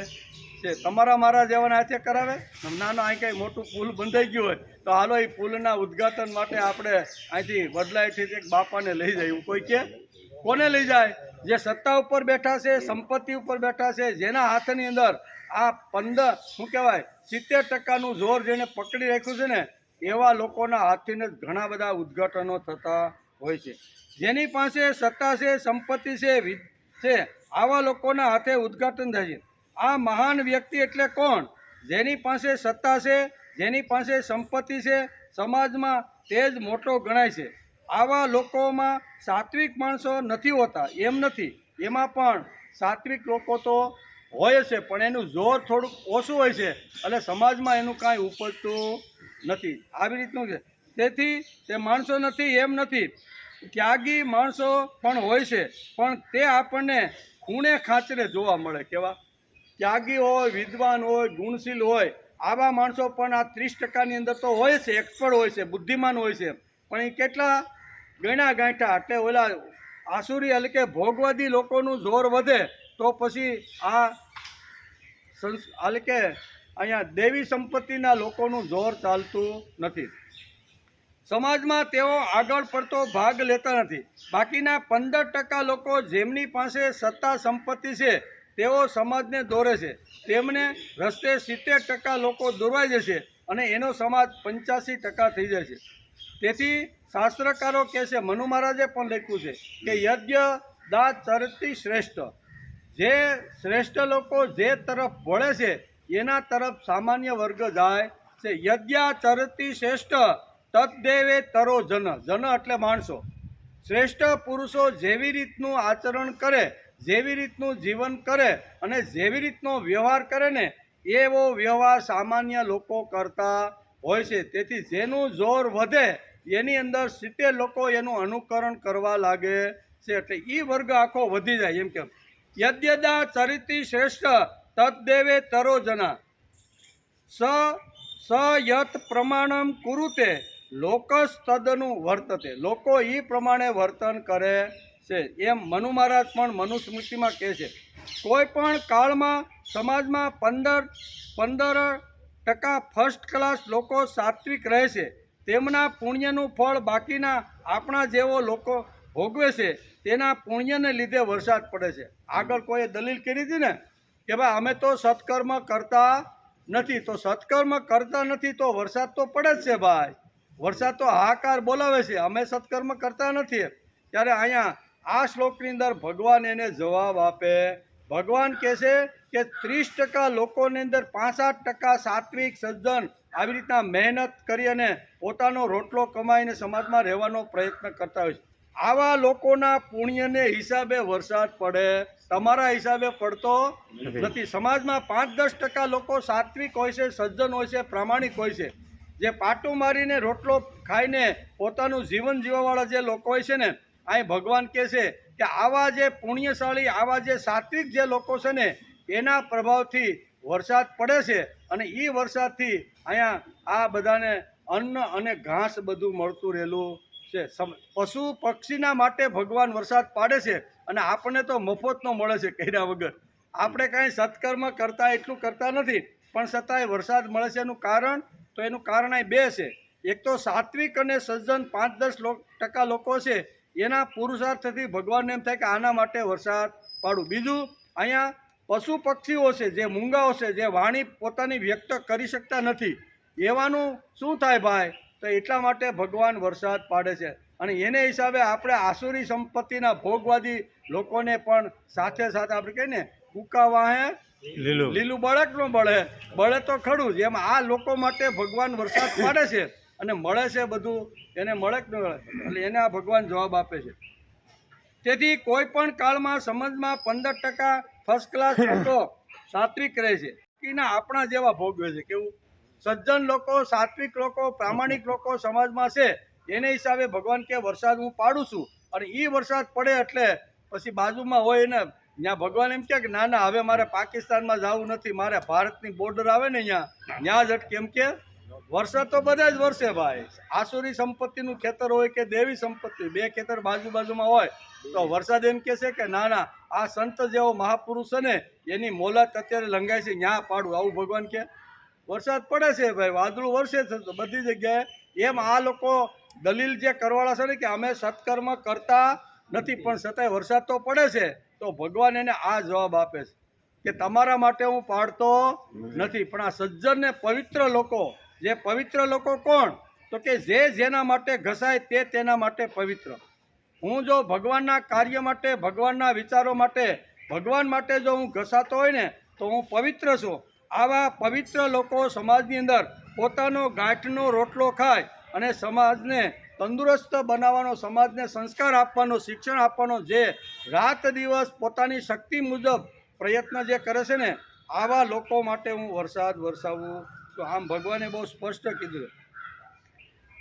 છે. તમારા મારા જેવાના હાથે કરાવે? નાનો અહીં કંઈ મોટું પુલ બંધાઈ ગયું હોય તો હાલો એ પુલના ઉદ્ઘાટન માટે આપણે અહીંથી વડલાઈથી એક બાપાને લઈ જાય એવું કોઈ કે? કોને લઈ જાય? જે સત્તા ઉપર બેઠા છે, સંપત્તિ ઉપર બેઠા છે, જેના હાથની અંદર આ 70%નું જોર જેને પકડી રાખ્યું છે ને એવા લોકોના હાથથી જ ઘણા બધા ઉદ્ઘાટનો થતા હોય છે. જેની પાસે સત્તા છે, સંપત્તિ છે આવા લોકોના હાથે ઉદ્ઘાટન થાય છે. આ મહાન વ્યક્તિ એટલે કોણ? જેની પાસે સત્તા છે, જેની પાસે સંપત્તિ છે, સમાજમાં તે જ મોટો ગણાય છે. આવા લોકોમાં સાત્વિક માણસો નથી હોતા એમ નથી. એમાં પણ સાત્વિક લોકો તો હોય છે પણ એનું જોર થોડુંક ઓછું હોય છે એટલે સમાજમાં એનું કાંઈ ઉપજતું નથી. આવી રીતનું છે. તેથી તે માણસો નથી એમ નથી. ત્યાગી માણસો પણ હોય છે પણ તે આપણને ખૂણે ખાંચરે જોવા મળે. કેવા? ત્યાગી હોય, વિદ્વાન હોય, ગુણશીલ હોય આવા માણસો પણ આ 30%ની અંદર તો હોય છે, એક્સપર્ટ હોય છે, બુદ્ધિમાન હોય છે, પણ એ કેટલા ગણ્યા ગાંઠા. એટલે ઓલા આસુરી એટલે કે ભોગવાદી લોકોનું જોર વધે તો પછી આ એટલે કે અહીંયા દેવી સંપત્તિના લોકોનું જોર ચાલતું નથી. સમાજમાં તેઓ આગળ પડતો ભાગ લેતા નથી. બાકીના 15% લોકો જેમની પાસે સત્તા, સંપત્તિ છે તેઓ સમાજને દોરે છે. તેમને રસ્તે 70% લોકો દોરવાઈ જશે અને એનો સમાજ 85% થઈ જશે. તેથી શાસ્ત્રકારો કહે છે, મનુ મહારાજે પણ લખ્યું છે કે યજ્ઞ દાત ચરતી શ્રેષ્ઠ. જે શ્રેષ્ઠ લોકો જે તરફ વળે છે એના તરફ સામાન્ય વર્ગ જાય છે. યજ્ઞ ચરતી શ્રેષ્ઠ તદ્દેવે તરો જન. જન એટલે માણસો. શ્રેષ્ઠ પુરુષો જેવી રીતનું આચરણ કરે, જેવી રીતનું જીવન કરે અને જેવી રીતનો વ્યવહાર કરે ને એવો વ્યવહાર સામાન્ય લોકો કરતા હોય છે. તેથી જેનું જોર વધે એની અંદર 70 લોકો એનું અનુકરણ કરવા લાગે છે એટલે એ વર્ગ આખો વધી જાય. એમ કેમ યદ્યદા ચરિતી શ્રેષ્ઠ તદ્દેવે તરોજના સ યત પ્રમાણમ કુરુતે લોકસ તદનું વર્તતે, લોકો એ પ્રમાણે વર્તન કરે છે. એમ મનુ મહારાજ પણ મનુસ્મૃતિમાં કહે છે. કોઈ પણ કાળમાં સમાજમાં 15% ફર્સ્ટ ક્લાસ લોકો સાત્વિક રહે છે. તેમના પુણ્યનું ફળ બાકીના આપણા જેવો લોકો ભોગવે છે. તેના પુણ્યને લીધે વરસાદ પડે છે. આગળ કોઈએ દલીલ કરી હતી ને કે ભાઈ અમે તો સત્કર્મ કરતા નથી, તો સત્કર્મ કરતા નથી તો વરસાદ તો પડે જ છે ભાઈ. વરસાદ તો હાહાકાર બોલાવે છે, અમે સત્કર્મ કરતા નથી. ત્યારે અહીંયા આ શ્લોકની અંદર ભગવાન એને જવાબ આપે. ભગવાન કહે છે કે 30% લોકોની અંદર 65% સાત્વિક સજ્જન આવી રીતના મહેનત કરી અને પોતાનો રોટલો કમાઈને સમાજમાં રહેવાનો પ્રયત્ન કરતા હોય છે. આવા લોકોના પુણ્યને હિસાબે વરસાદ પડે, તમારા હિસાબે પડતો નથી. સમાજમાં 5-10% લોકો સાત્વિક હોય છે, સજ્જન હોય છે, પ્રામાણિક હોય છે, જે પાટું મારીને રોટલો ખાઈને પોતાનું જીવન જીવવાવાળા જે લોકો હોય છે ને, અહીં ભગવાન કહે છે કે આવા જે પુણ્યશાળી, આવા જે સાત્વિક જે લોકો છે ને, એના પ્રભાવથી વરસાદ પડે છે. અને એ વરસાદથી અહીંયા આ બધાને અન્ન અને ઘાસ બધું મળતું રહેલું છે. પશુ પક્ષીના માટે ભગવાન વરસાદ પાડે છે અને આપણને તો મફતનો મળે છે કર્યા વગર. આપણે કાંઈ સત્કર્મ કરતા એટલું કરતા નથી, પણ છતાંય વરસાદ મળે છે. એનું કારણ તો એનું કારણ અહીં બે છે. એક તો સાત્વિક અને સજ્જન 5-10% લોકો છે, એના પુરુષાર્થથી ભગવાનને એમ થાય કે આના માટે વરસાદ પાડું. બીજું અહીંયા પશુ પક્ષીઓ છે, જે મૂંગાઓ છે, જે વાણી પોતાની વ્યક્ત કરી શકતા નથી, એવાનું શું થાય ભાઈ? તો એટલા માટે ભગવાન વરસાદ પાડે છે. અને એને હિસાબે આપણે આસુરી સંપત્તિના ભોગવાદી લોકોને પણ સાથે સાથે આપણે કહીએ ને, કૂકા વાહે લીલું બળક ન બળે તો ખરું જ. એમ આ લોકો માટે ભગવાન વરસાદ પાડે છે અને મળે છે બધું, એને મળે કે ન મળે, એટલે એને આ ભગવાન જવાબ આપે છે. તેથી કોઈ પણ કાળમાં સમાજમાં 15% ફર્સ્ટ ક્લાસ લોકો સાત્વિક રહે છે, આપણા જેવા ભોગવે છે. કેવું સજ્જન લોકો, સાત્વિક લોકો, પ્રામાણિક લોકો સમાજમાં છે, એને હિસાબે ભગવાન કે વરસાદ હું પાડું છું. અને એ વરસાદ પડે એટલે પછી બાજુમાં હોય ને ત્યાં ભગવાન એમ કે ના ના, હવે મારે પાકિસ્તાનમાં જવું નથી, મારે ભારતની બોર્ડર આવે ને ત્યાં જ અટકે. એમ કે વરસાદ તો બધા જ વરસે ભાઈ. આસુરી સંપત્તિનું ખેતર હોય કે દેવી સંપત્તિ, બે ખેતર બાજુમાં હોય તો વરસાદ એમ કહે છે કે ના ના, આ સંત જેવો મહાપુરુષ છે ને, એની મોલાત અત્યારે લંઘાય છે, ત્યાં પાડું. આવું ભગવાન કે વરસાદ પડે છે ભાઈ, વાદળું વરસે છે બધી જગ્યાએ. એમ આ લોકો દલીલ જે કરવાળા છે ને કે અમે સત્કર્મ કરતા નથી પણ છતાંય વરસાદ તો પડે છે, તો ભગવાન એને આ જવાબ આપે છે કે તમારા માટે હું પાડતો નથી, પણ આ સજ્જન ને પવિત્ર લોકો, જે પવિત્ર લોકો કોણ? તો કે જે જેના માટે ઘસાય તે તેના માટે પવિત્ર. હું જો ભગવાનના કાર્ય માટે, ભગવાનના વિચારો માટે, ભગવાન માટે જો હું ઘસાતો હોય ને તો હું પવિત્ર છું. આવા પવિત્ર લોકો સમાજની અંદર પોતાનો ગાંઠનો રોટલો ખાય અને સમાજને તંદુરસ્ત બનાવવાનો, સમાજને સંસ્કાર આપવાનો, શિક્ષણ આપવાનો જે રાત દિવસ પોતાની શક્તિ મુજબ પ્રયત્ન જે કરે છે ને, આવા લોકો માટે હું વરસાદ વરસાવું છું. આમ ભગવાને બહુ સ્પષ્ટ કીધું.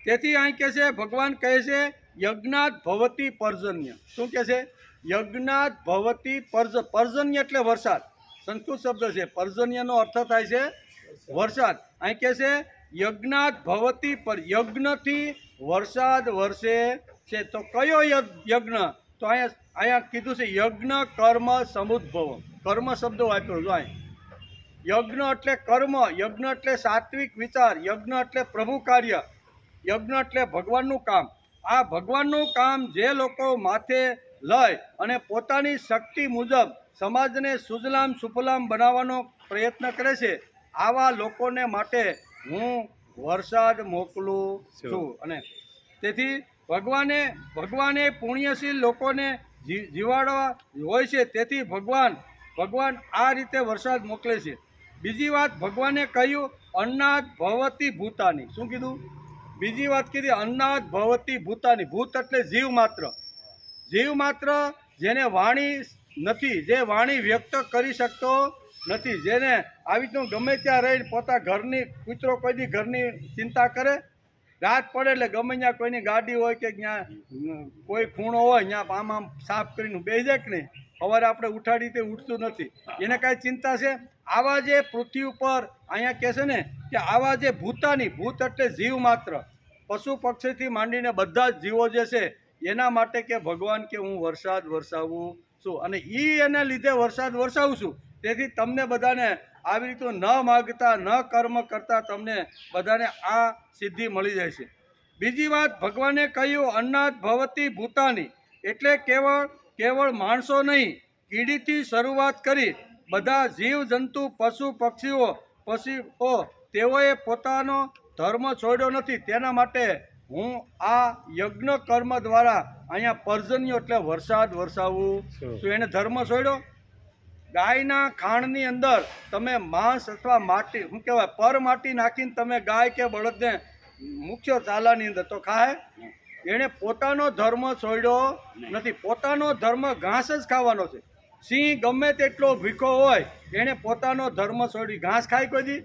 તેથી અહીં કહે છે, ભગવાન કહે છે યજ્ઞાત ભવતી પર્જન્ય. શું કહે છે? યજ્ઞાત ભવતી પર્જન્ય એટલે વરસાદ. સંસ્કૃત શબ્દ છે. પર્જન્યનો અર્થ થાય છે વરસાદ. અહીં કહે છે યજ્ઞાત ભવતી, પર યજ્ઞથી વરસાદ વરસે છે. તો કયો યજ્ઞ? તો અહીંયા કીધું છે યજ્ઞ કર્મ સમુદ્ભવ. કર્મ શબ્દ વાપર્યો જો અહીં. યજ્ઞ એટલે કર્મ, યજ્ઞ એટલે સાત્વિક વિચાર, યજ્ઞ એટલે પ્રભુ કાર્ય, યજ્ઞ એટલે ભગવાનનું કામ. આ ભગવાનનું કામ જે લોકો માથે લઈ અને પોતાની શક્તિ મુજબ સમાજને સુજલામ સુફલામ બનાવવાનો પ્રયત્ન કરે છે, આવા લોકોને માટે હું વરસાદ મોકલું છું. અને તેથી ભગવાને પુણ્યશીલ લોકોને જીવાડવા હોય છે. તેથી ભગવાન આ રીતે વરસાદ મોકલે છે. બીજી વાત ભગવાને કહ્યું અન્નાદ ભવતી ભૂતાની. શું કીધું? બીજી વાત કીધી અન્નાદ ભવતી ભૂતાની. ભૂત એટલે જીવ માત્ર. જીવ માત્ર જેને વાણી નથી, જે વાણી વ્યક્ત કરી શકતો નથી, જેને આવી રીતનું ગમે ત્યાં રહીને પોતા ઘરની કૂતરો કોઈ દી ઘરની ચિંતા કરે? રાત પડે એટલે ગમે ત્યાં કોઈની ગાડી હોય કે ત્યાં કોઈ ખૂણો હોય ત્યાં આમ સાફ કરીને બેસી જાય કે નહીં? સવારે આપણે ઉઠાડી તે ઉઠતું નથી, એને કાંઈ ચિંતા છે? આવા જે પૃથ્વી ઉપર અહીંયા કહે છે ને કે આવા જે ભૂતાની, ભૂત એટલે જીવ માત્ર, પશુ પક્ષીથી માંડીને બધા જ જીવો જે છે એના માટે કે ભગવાન કે હું વરસાદ વરસાવું છું, અને એના લીધે વરસાદ વરસાવું છું. તેથી તમને બધાને આવી રીતે ન માગતા ન કર્મ કરતા તમને બધાને આ સિદ્ધિ મળી જાય છે. બીજી વાત, ભગવાને કહ્યું અન્નાદ ભવતી ભૂતાની, એટલે કેવળ માણસો નહીં, કીડીથી શરૂઆત કરી બધા જીવ જંતુ પશુ પક્ષીઓ તેઓએ પોતાનો ધર્મ છોડ્યો નથી. તેના માટે હું આ યજ્ઞ કર્મ દ્વારા અહીંયા પર્જન્યો એટલે વરસાદ વરસાવું છું. એને ધર્મ છોડ્યો? ગાયના ખાણની અંદર તમે માંસ અથવા માટી, શું કહેવાય, પર માટી નાખીને તમે ગાય કે બળદને મુખ્ય ચાલાની અંદર તો ખાય? એણે પોતાનો ધર્મ છોડ્યો નથી. પોતાનો ધર્મ ઘાસ જ ખાવાનો છે. સિંહ ગમે તેટલો ભીખો હોય, એણે પોતાનો ધર્મ છોડી ઘાસ ખાય કોઈ દી?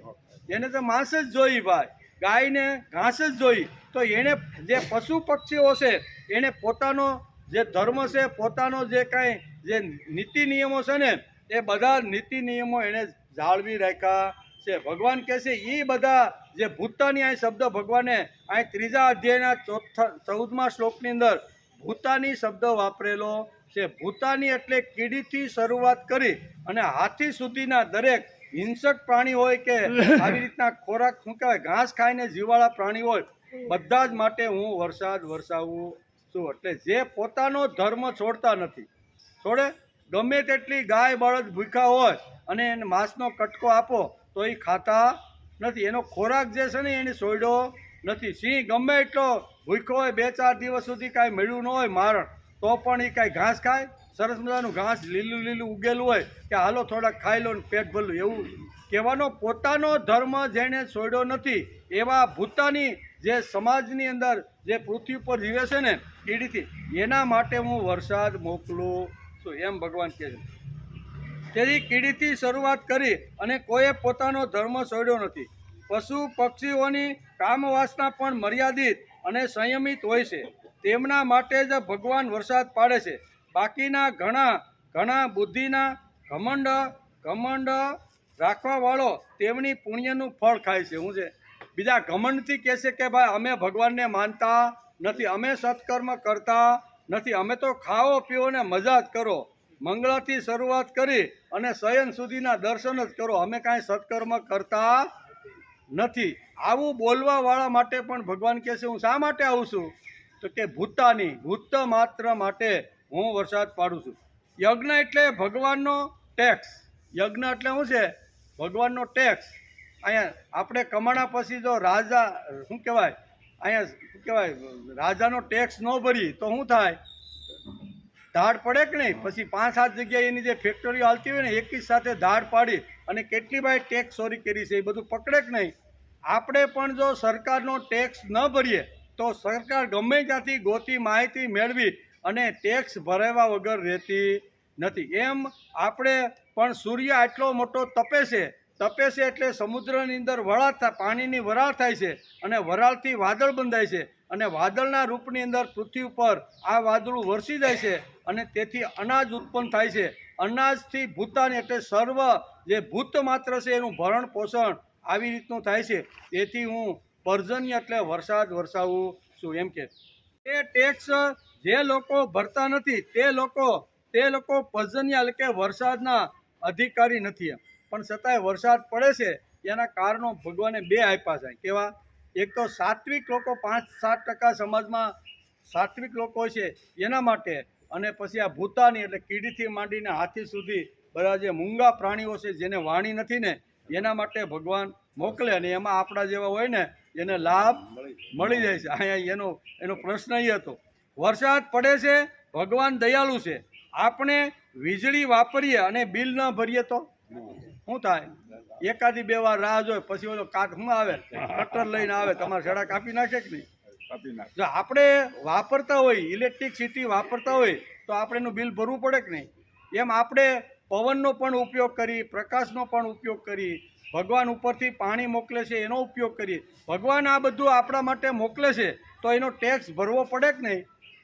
એને તો માંસ જ જોઈ ભાઈ, ગાયને ઘાસ જ જોઈ. તો એણે જે પશુ પક્ષીઓ છે એણે પોતાનો જે ધર્મ છે, પોતાનો જે કાંઈ જે નીતિ નિયમો છે ને એ બધા નીતિ નિયમો એણે જાળવી રાખ્યા છે. ભગવાન કહે છે એ બધા જે ભૂતાની, આ શબ્દ ભગવાને અહીં 3જા અધ્યાયના 14મા શ્લોકની અંદર ભૂતાની શબ્દ વાપરેલો છે. ભૂતાની એટલે કીડીથી શરૂઆત કરી અને હાથી સુધીના દરેક હિંસક પ્રાણી હોય કે આવી રીતના ખોરાક, શું કહેવાય, ઘાસ ખાઈને જીવાળા પ્રાણી હોય, બધા જ માટે હું વરસાદ વરસાવું છું. એટલે જે પોતાનો ધર્મ છોડતા નથી, છોડે ગમે તેટલી ગાય બળદ ભૂખ્યા હોય અને એને માંસનો કટકો આપો તો એ ખાતા નથી. એનો ખોરાક જે છે ને એને છોડ્યો નથી. સિંહ ગમે એટલો ભૂખ્યો હોય, 2-4 દિવસ સુધી કાંઈ મળ્યું ન હોય મારણ, તો પણ એ કાંઈ ઘાસ ખાય? સરસ મજાનું ઘાસ લીલું ઉગેલું હોય કે હાલો થોડાક ખાઈ લો ને પેટ ભરલું, એવું કહેવાનો પોતાનો ધર્મ જેણે છોડ્યો નથી એવા ભૂતાની જે સમાજની અંદર જે પૃથ્વી પર જીવે છે ને કીડીથી, એના માટે હું વરસાદ મોકલું છું, એમ ભગવાન કહે છે. તેથી કીડીથી શરૂઆત કરી અને કોઈએ પોતાનો ધર્મ છોડ્યો નથી. પશુ પક્ષીઓની કામવાસના પણ મર્યાદિત અને સંયમિત હોય છે. તેમના માટે જ ભગવાન વરસાદ પાડે છે. બાકીના ઘણા બુદ્ધિના ઘમંડ રાખવાવાળો તેમની પુણ્યનું ફળ ખાય છે. શું છે? બીજા ઘમંડથી કહે છે કે ભાઈ અમે ભગવાનને માનતા નથી, અમે સત્કર્મ કરતા નથી, અમે તો ખાઓ પીઓ ને મજા જ કરો, મંગળાથી શરૂઆત કરી અને શયન સુધીના દર્શન જ કરો, અમે કાંઈ સત્કર્મ કરતા નથી. આવું બોલવાવાળા માટે પણ ભગવાન કહે છે હું શા માટે આવું છું? તો કે ભૂત માત્ર માટે હું વરસાદ પાડું છું. યજ્ઞ એટલે ભગવાનનો ટેક્સ. યજ્ઞ એટલે શું છે? ભગવાનનો ટેક્સ. અહીંયા આપણે કમાણા પછી જો રાજા, શું કહેવાય, અહીંયા શું કહેવાય, રાજાનો ટેક્સ ન ભરી તો શું થાય? ધાડ પડે કે નહીં? પછી 5-7 જગ્યાએ એની જે ફેક્ટરીઓ હાલતી હોય ને એકી સાથે ધાડ પાડી અને કેટલી ભાઈ ટેક્સ ચોરી કરી છે એ બધું પકડે કે નહીં? આપણે પણ જો સરકારનો ટેક્સ ન ભરીએ તો સરકાર ગમે ત્યાંથી ગોતી માહિતી મેળવી અને ટેક્સ ભરાવ્યા વગર રહેતી નથી. એમ આપણે પણ સૂર્ય આટલો મોટો તપે છે એટલે સમુદ્રની અંદર વરાળ થાય, પાણીની વરાળ થાય છે અને વરાળથી વાદળ બંધાય છે અને વાદળના રૂપની અંદર પૃથ્વી ઉપર આ વાદળું વરસી જાય છે અને તેથી અનાજ ઉત્પન્ન થાય છે. અનાજથી ભૂતાની એટલે સર્વ જે ભૂત માત્ર છે એનું ભરણ પોષણ આવી રીતનું થાય છે. તેથી હું પર્જન્ય એટલે વરસાદ વરસાવું છું, એમ કે એ ટેક્સ જે લોકો ભરતા નથી તે લોકો પર્જન્ય એટલે કે વરસાદના અધિકારી નથી. પણ છતાંય વરસાદ પડે છે એના કારણો ભગવાને 2 આપ્યા છે. કેવા? એક તો સાત્વિક લોકો, 5-7% સમાજમાં સાત્વિક લોકો છે એના માટે, અને પછી આ ભૂતાની એટલે કીડીથી માંડીને હાથી સુધી બધા જે મૂંગા પ્રાણીઓ છે જેને વાણી નથી ને એના માટે ભગવાન મોકલે, અને એમાં આપણા જેવા હોય ને એને લાભ મળી જાય છે. અહીંયા એનો પ્રશ્ન એ હતો. વરસાદ પડે છે, ભગવાન દયાળુ છે. આપણે વીજળી વાપરીએ અને બિલ ન ભરીએ તો શું થાય? 1-2 વાર રાહ જોઈ, પછી ઓલો શું આવે, કટર લઈને આવે, તમારા છેડા કાપી નાખે કે નહીં? જો આપણે વાપરતા હોય, ઇલેક્ટ્રિસિટી વાપરતા હોય તો આપણે એનું બિલ ભરવું પડે કે નહીં? એમ આપણે પવનનો પણ ઉપયોગ કરી, પ્રકાશનો પણ ઉપયોગ કરી, ભગવાન ઉપરથી પાણી મોકલે છે એનો ઉપયોગ કરીએ. ભગવાન આ બધું આપણા માટે મોકલે છે તો એનો ટેક્સ ભરવો પડે કે નહીં?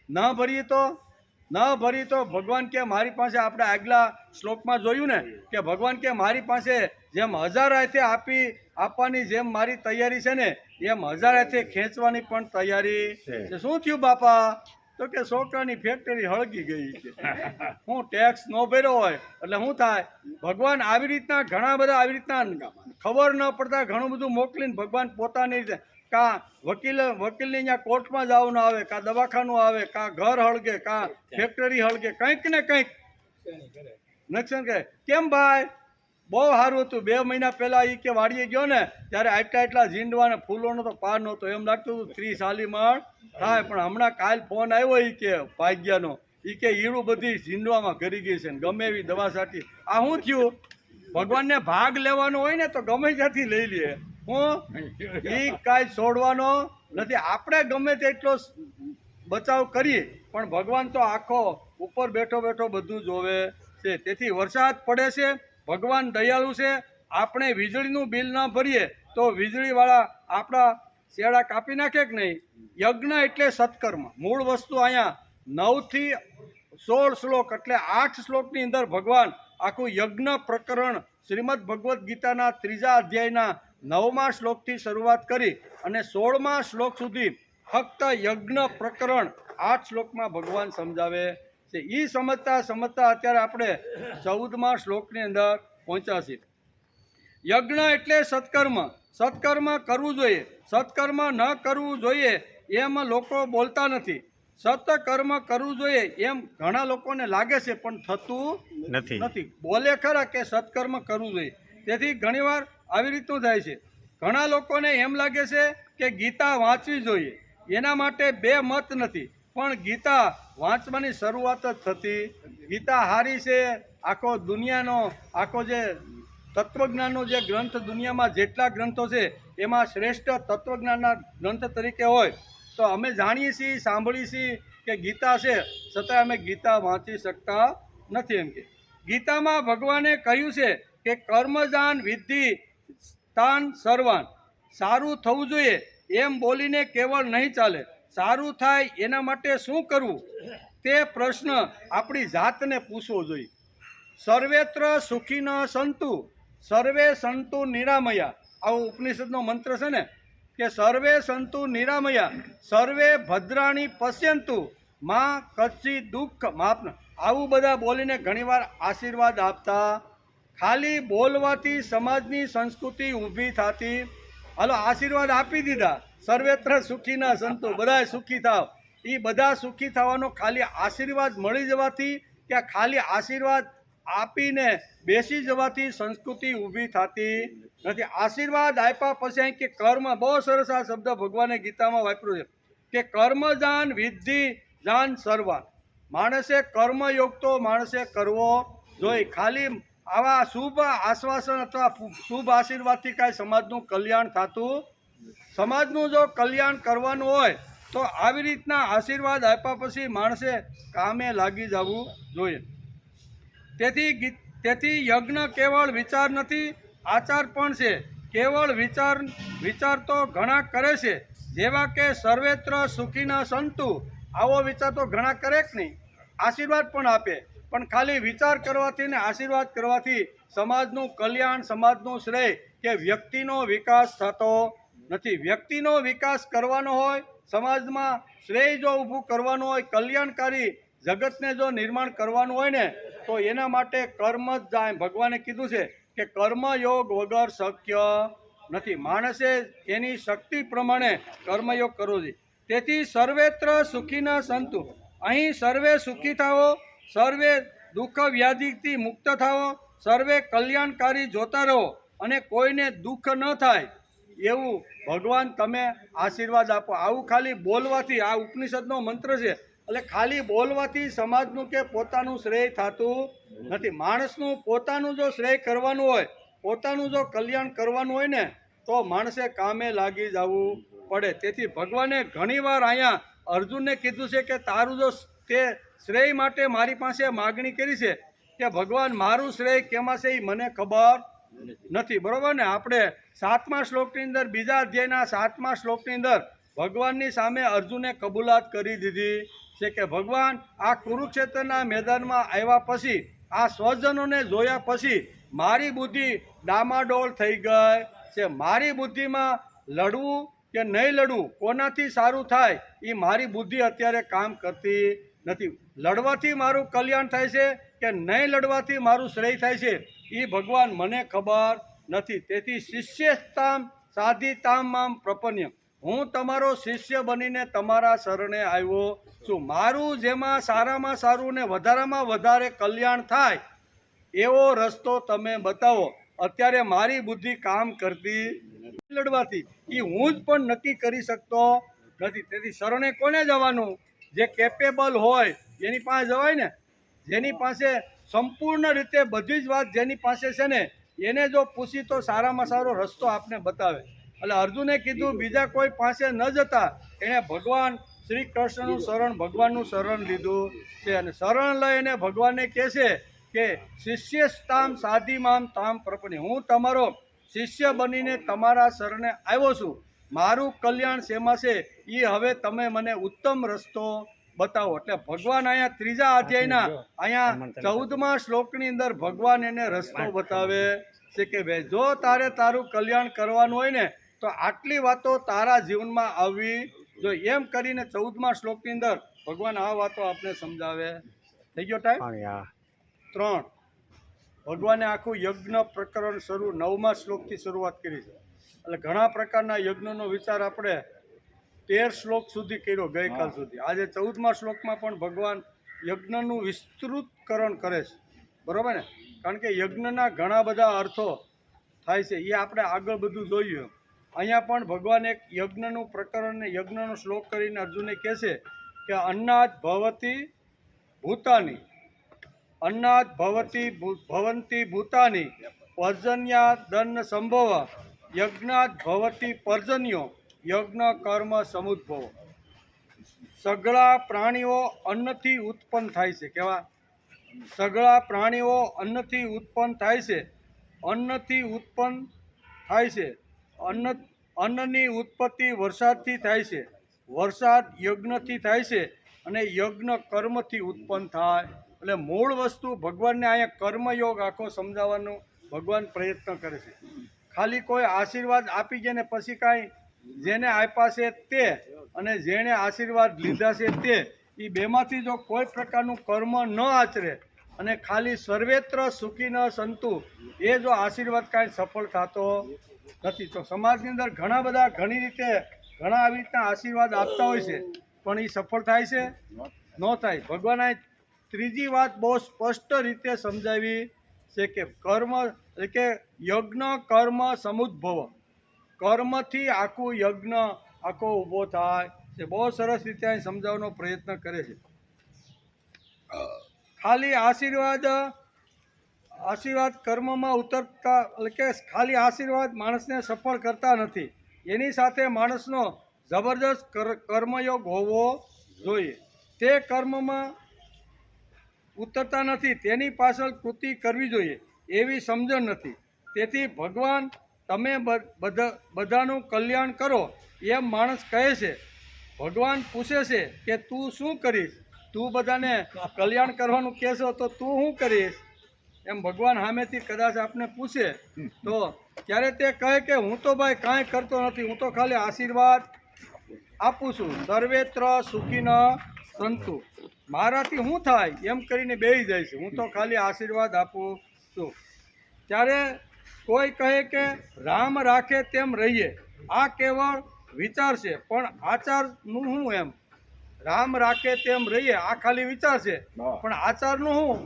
ન ભરીએ તો ન ભરી તો ભગવાન કે મારી પાસે, આપણે આગલા શ્લોકમાં જોયું ને કે ભગવાન કે મારી પાસે જેમ 1000 હાથે આપવાની જેમ મારી તૈયારી છે ને એમ 1000 હાથે ખેંચવાની પણ તૈયારી છે. શું થયું બાપા? તો કે છોકરાની ફેક્ટરી હળગી ગઈ છે. હું ટેક્સ ન ભર્યો હોય એટલે શું થાય? ભગવાન આવી રીતના ઘણા બધા આવી રીતના ખબર ન પડતા ઘણું બધું મોકલીને ભગવાન પોતાની રીતે કાં વકીલને અહીંયા કોર્ટમાં જવાનું આવે, કાં દવાખાનું આવે, કાં ઘર હળગે, કાં ફેક્ટરી હળગે, કંઈક ને કંઈક નુકસાન કરે. કેમ ભાઈ? બહુ સારું હતું. 2 મહિના પહેલાં એ કે વાડીએ ગયો ને ત્યારે આટલા ઝીંડવાને ફૂલોનો તો પાર નહોતો, એમ લાગતું હતું 30-40 મણ થાય. પણ હમણાં કાલ ફોન આવ્યો એ કે ભાગ્યાનો, એ કે ઈડું બધી ઝીંડવામાં ઘરી ગઈ છે ને ગમે એવી દવા છાંટી. આ શું થયું? ભગવાનને ભાગ લેવાનો હોય ને તો ગમે ત્યાંથી લઈ લે. હું એ કાંઈ છોડવાનો નથી. આપણે ગમે તેટલો બચાવ કરીએ પણ ભગવાન તો આખો ઉપર બેઠો બેઠો બધું જોવે છે. તેથી વરસાદ પડે છે, ભગવાન દયાળુ છે. આપણે વીજળીનું બિલ ન ભરીએ તો વીજળીવાળા આપણા શેડા કાપી નાખે કે નહીં? યજ્ઞ એટલે સત્કર્મ. મૂળ વસ્તુ અહીંયા 9 થી 16 શ્લોક એટલે 8 શ્લોકની અંદર ભગવાન આખું યજ્ઞ પ્રકરણ શ્રીમદ ભગવદ્ ગીતાના 3જા અધ્યાયના 9મા શ્લોકથી શરૂઆત કરી અને 16મા શ્લોક સુધી ફક્ત યજ્ઞ પ્રકરણ 8 શ્લોકમાં ભગવાન સમજાવે છે. એ સમજતા અત્યારે આપણે 14મા શ્લોકની અંદર પહોંચ્યા છીએ. યજ્ઞ એટલે સત્કર્મ. સત્કર્મ કરવું જોઈએ, સત્કર્મ ન કરવું જોઈએ એમ લોકો બોલતા નથી. સત્કર્મ કરવું જોઈએ એમ ઘણા લોકોને લાગે છે પણ થતું નથી. બોલે ખરા કે સત્કર્મ કરવું જોઈએ. તેથી ઘણીવાર આવી રીતનું થાય છે. ઘણા લોકોને એમ લાગે છે કે ગીતા વાંચવી જોઈએ, એના માટે 2 મત નથી, પણ ગીતા વાંચવાની શરૂઆત જ થતી. ગીતા હારી છે. આખો દુનિયાનો આખો જે તત્વજ્ઞાનનો જે ગ્રંથ, દુનિયામાં જેટલા ગ્રંથો છે એમાં શ્રેષ્ઠ તત્વજ્ઞાનના ગ્રંથ તરીકે હોય તો અમે જાણીએ છીએ, સાંભળીએ છીએ કે ગીતા છે, છતાં અમે ગીતા વાંચી શકતા નથી. એમ કે ગીતામાં ભગવાને કહ્યું છે કે કર્મજાન વિદ્ધિ તાન સર્વાન. સારું થવું જોઈએ એમ બોલીને કેવળ નહીં ચાલે. સારું થાય એના માટે શું કરવું તે પ્રશ્ન આપણી જાતને પૂછવો જોઈએ. સર્વેત્ર સુખી ન સંતુ સર્વે સંતુ નિરામયા. આવો ઉપનિષદનો મંત્ર છે ને કે સર્વે સંતુ નિરામયા સર્વે ભદ્રાણી પશ્યંતુ માં કચ્છી દુઃખ માપ. આવું બધા બોલીને ઘણીવાર આશીર્વાદ આપતા. ખાલી બોલવાથી સમાજની સંસ્કૃતિ ઊભી થતી. હાલો આશીર્વાદ આપી દીધા, સર્વેત્ર સુખી ના સંતો, બધા સુખી થાવ. એ બધા સુખી થવાનો ખાલી આશીર્વાદ મળી જવાથી કે ખાલી આશીર્વાદ આપીને બેસી જવાથી સંસ્કૃતિ ઊભી થતી નથી. આશીર્વાદ આપ્યા પછી કે કર્મ, બહુ સરસ આ શબ્દ ભગવાને ગીતામાં વાપર્યો છે કે કર્મજાન વિદ્ધિ જાન સર્વાન. માણસે કર્મયોગ તો માણસે કરવો જોઈએ. ખાલી આવા શુભ આશ્વાસન અથવા શુભ આશીર્વાદથી કાંઈ સમાજનું કલ્યાણ થતું. સમાજનું જો કલ્યાણ કરવાનું હોય તો આવી રીતના આશીર્વાદ આપ્યા પછી માણસે કામે લાગી જવું જોઈએ. તેથી યજ્ઞ કેવળ વિચાર નથી, આચાર પણ છે. કેવળ વિચાર તો ઘણા કરે છે, જેવા કે સર્વેત્ર સુખી ન સંતુ. આવો વિચાર તો ઘણા કરે જ નહીં, આશીર્વાદ પણ આપે, પણ ખાલી વિચાર કરવાથી ને આશીર્વાદ કરવાથી સમાજનું કલ્યાણ, સમાજનું શ્રેય કે વ્યક્તિનો વિકાસ થતો નથી. વ્યક્તિનો વિકાસ કરવાનો હોય, સમાજમાં શ્રેય જો ઊભું કરવાનું હોય, કલ્યાણકારી જગતને જો નિર્માણ કરવાનું હોય ને તો એના માટે કર્મ જ જાય. ભગવાને કીધું છે કે કર્મયોગ વગર શક્ય નથી. માણસે એની શક્તિ પ્રમાણે કર્મયોગ કરવો જોઈએ. તેથી સર્વેત્ર સુખી ન સંતુ. અહીં સર્વે સુખી થાઓ, સર્વે દુઃખ વ્યાધિથી મુક્ત થાઓ, સર્વે કલ્યાણકારી જોતા રહો અને કોઈને દુઃખ ન થાય એવું ભગવાન તમે આશીર્વાદ આપો. આવું ખાલી બોલવાથી, આ ઉપનિષદનો મંત્ર છે, એટલે ખાલી બોલવાથી સમાજનું કે પોતાનું શ્રેય થતું નથી. માણસનું પોતાનું જો શ્રેય કરવાનું હોય, પોતાનું જો કલ્યાણ કરવાનું હોય ને તો માણસે કામે લાગી જવું પડે. તેથી ભગવાને ઘણીવાર અહીંયા અર્જુનને કીધું છે કે તારું જો તે શ્રેય માટે મારી પાસે માગણી કરી છે કે ભગવાન મારું શ્રેય કેમાં છે એ મને ખબર નથી. બરોબર ને? આપણે 7મા શ્લોકની અંદર, 2જા અધ્યાયના 7મા શ્લોકની અંદર ભગવાનની સામે અર્જુને કબૂલાત કરી દીધી છે કે ભગવાન આ કુરુક્ષેત્રના મેદાનમાં આવ્યા પછી આ સ્વજનોને જોયા પછી મારી બુદ્ધિ ડામાડોળ થઈ ગઈ છે. મારી બુદ્ધિમાં લડવું કે નહીં લડવું, કોનાથી સારું થાય એ મારી બુદ્ધિ અત્યારે કામ કરતી નથી. લડવાથી મારું કલ્યાણ થાય છે કે નહીં લડવાથી મારું શ્રેય થાય છે એ ભગવાન મને ખબર નથી. તેથી શિષ્યતામ સાધિતામ મામ પ્રપન્ય, હું તમારો શિષ્ય બનીને તમારા શરણે આવ્યો છું. મારું જેમાં સારામાં સારું ને વધારામાં વધારે કલ્યાણ થાય એવો રસ્તો તમે બતાવો. અત્યારે મારી બુદ્ધિ કામ કરતી લડવાથી એ હું જ પણ નક્કી કરી શકતો નથી. તેથી શરણે કોને જવાનું? જે કેપેબલ હોય એની પાસે જવાય ને. જેની પાસે સંપૂર્ણ રીતે બધી જ વાત જેની પાસે છે ને એને જો પૂછી તો સારામાં સારો રસ્તો આપને બતાવે. એટલે અર્જુને કીધું બીજા કોઈ પાસે ન જતા એણે ભગવાન શ્રી કૃષ્ણનું શરણ, ભગવાનનું શરણ લીધું છે. અને શરણ લઈને ભગવાનને કહે છે કે શિષ્યસ્તામ સાધિમામ તામ પ્રપન્ને, હું તમારો શિષ્ય બનીને તમારા શરણે આવ્યો છું. મારું કલ્યાણ શેમાં છે એ હવે તમે મને ઉત્તમ રસ્તો બતાવો. એટલે ભગવાન અહીંયા ત્રીજા અધ્યાયના અહીંયા 14મા શ્લોકની અંદર ભગવાન એને રસ્તો બતાવે છે કે ભાઈ જો તારે તારું કલ્યાણ કરવાનું હોય ને તો આટલી વાતો તારા જીવનમાં આવવી જોઈએ. એમ કરીને 14મા શ્લોકની અંદર ભગવાન આ વાતો આપણે સમજાવે. થઈ ગયો ટાઈમ? 3 ભગવાને આખું યજ્ઞ પ્રકરણ શરૂ 9મા શ્લોકથી શરૂઆત કરી છે. એટલે ઘણા પ્રકારના યજ્ઞનો વિચાર આપણે 13 શ્લોક સુધી કર્યો ગઈકાલ સુધી. આજે 14મા શ્લોકમાં પણ ભગવાન યજ્ઞનું વિસ્તૃતકરણ કરે છે. બરાબર ને? કારણ કે યજ્ઞના ઘણા બધા અર્થો થાય છે, એ આપણે આગળ બધું જોયું. અહીંયા પણ ભગવાન એક યજ્ઞનું પ્રકરણ ને યજ્ઞનો શ્લોક કરીને અર્જુનને કહે છે કે અન્નાદ ભવતી ભૂતાની, અન્નાદ ભવંતી ભૂતાની પર્જન્યા દન્ન સંભવ, યજ્ઞાદ ભવતી પર્જન્યો યજ્ઞ કર્મ સમુદ્ભવ. સગળા પ્રાણીઓ અન્નથી ઉત્પન્ન થાય છે. કેવા? સગળા પ્રાણીઓ અન્નથી ઉત્પન્ન થાય છે. અન્નથી ઉત્પન્ન થાય છે. અન્નની ઉત્પત્તિ વરસાદથી થાય છે. વરસાદ યજ્ઞથી થાય છે અને યજ્ઞ કર્મથી ઉત્પન્ન થાય. એટલે મૂળ વસ્તુ ભગવાનને અહીંયા કર્મયોગ આખો સમજાવવાનો ભગવાન પ્રયત્ન કરે છે. ખાલી કોઈ આશીર્વાદ આપી જાય ને પછી કાંઈ જેને આપ્યા છે તે અને જેણે આશીર્વાદ લીધા છે તે એ બેમાંથી જો કોઈ પ્રકારનું કર્મ ન આચરે અને ખાલી સર્વેત્ર સુખી ન સંતુ એ જો આશીર્વાદ કાંઈ સફળ થતો નથી. તો સમાજની અંદર ઘણા બધા ઘણી રીતે ઘણા આવી રીતના આશીર્વાદ આપતા હોય છે પણ એ સફળ થાય છે? ન થાય. ભગવાન આ ત્રીજી વાત બહુ સ્પષ્ટ રીતે સમજાવી છે કે કર્મ એટલે કે યજ્ઞ કર્મ સમુદ્ભવ, કર્મથી આખું યજ્ઞ આખો ઊભો થાય છે. બહુ સરસ રીતે અહીં સમજાવવાનો પ્રયત્ન કરે છે. ખાલી આશીર્વાદ કર્મમાં ઉતરતા એટલે કે ખાલી આશીર્વાદ માણસને સફળ કરતા નથી, એની સાથે માણસનો જબરજસ્ત કર્મયોગ હોવો જોઈએ. તે કર્મમાં ઉતરતા નથી, તેની પાછળ કૃતિ કરવી જોઈએ એવી સમજણ નથી. તેથી ભગવાન તમે બધાનું કલ્યાણ કરો એમ માણસ કહે છે. ભગવાન પૂછે છે કે તું શું કરીશ? તું બધાને કલ્યાણ કરવાનું કહેશો તો તું શું કરીશ? એમ ભગવાન સામેથી કદાચ આપને પૂછે તો ત્યારે તે કહે કે હું તો ભાઈ કાંઈ કરતો નથી, હું તો ખાલી આશીર્વાદ આપું છું. સર્વેત્ર સુખી ન સંતુ, મારાથી શું થાય એમ કરીને બેસી જાય છે, હું તો ખાલી આશીર્વાદ આપું છું. ત્યારે કોઈ કહે કે રામ રાખે તેમ રહીએ, આ કેવળ વિચાર છે પણ આચારનું શું? એમ રામ રાખે તેમ રહીએ આ ખાલી વિચાર છે પણ આચારનું શું?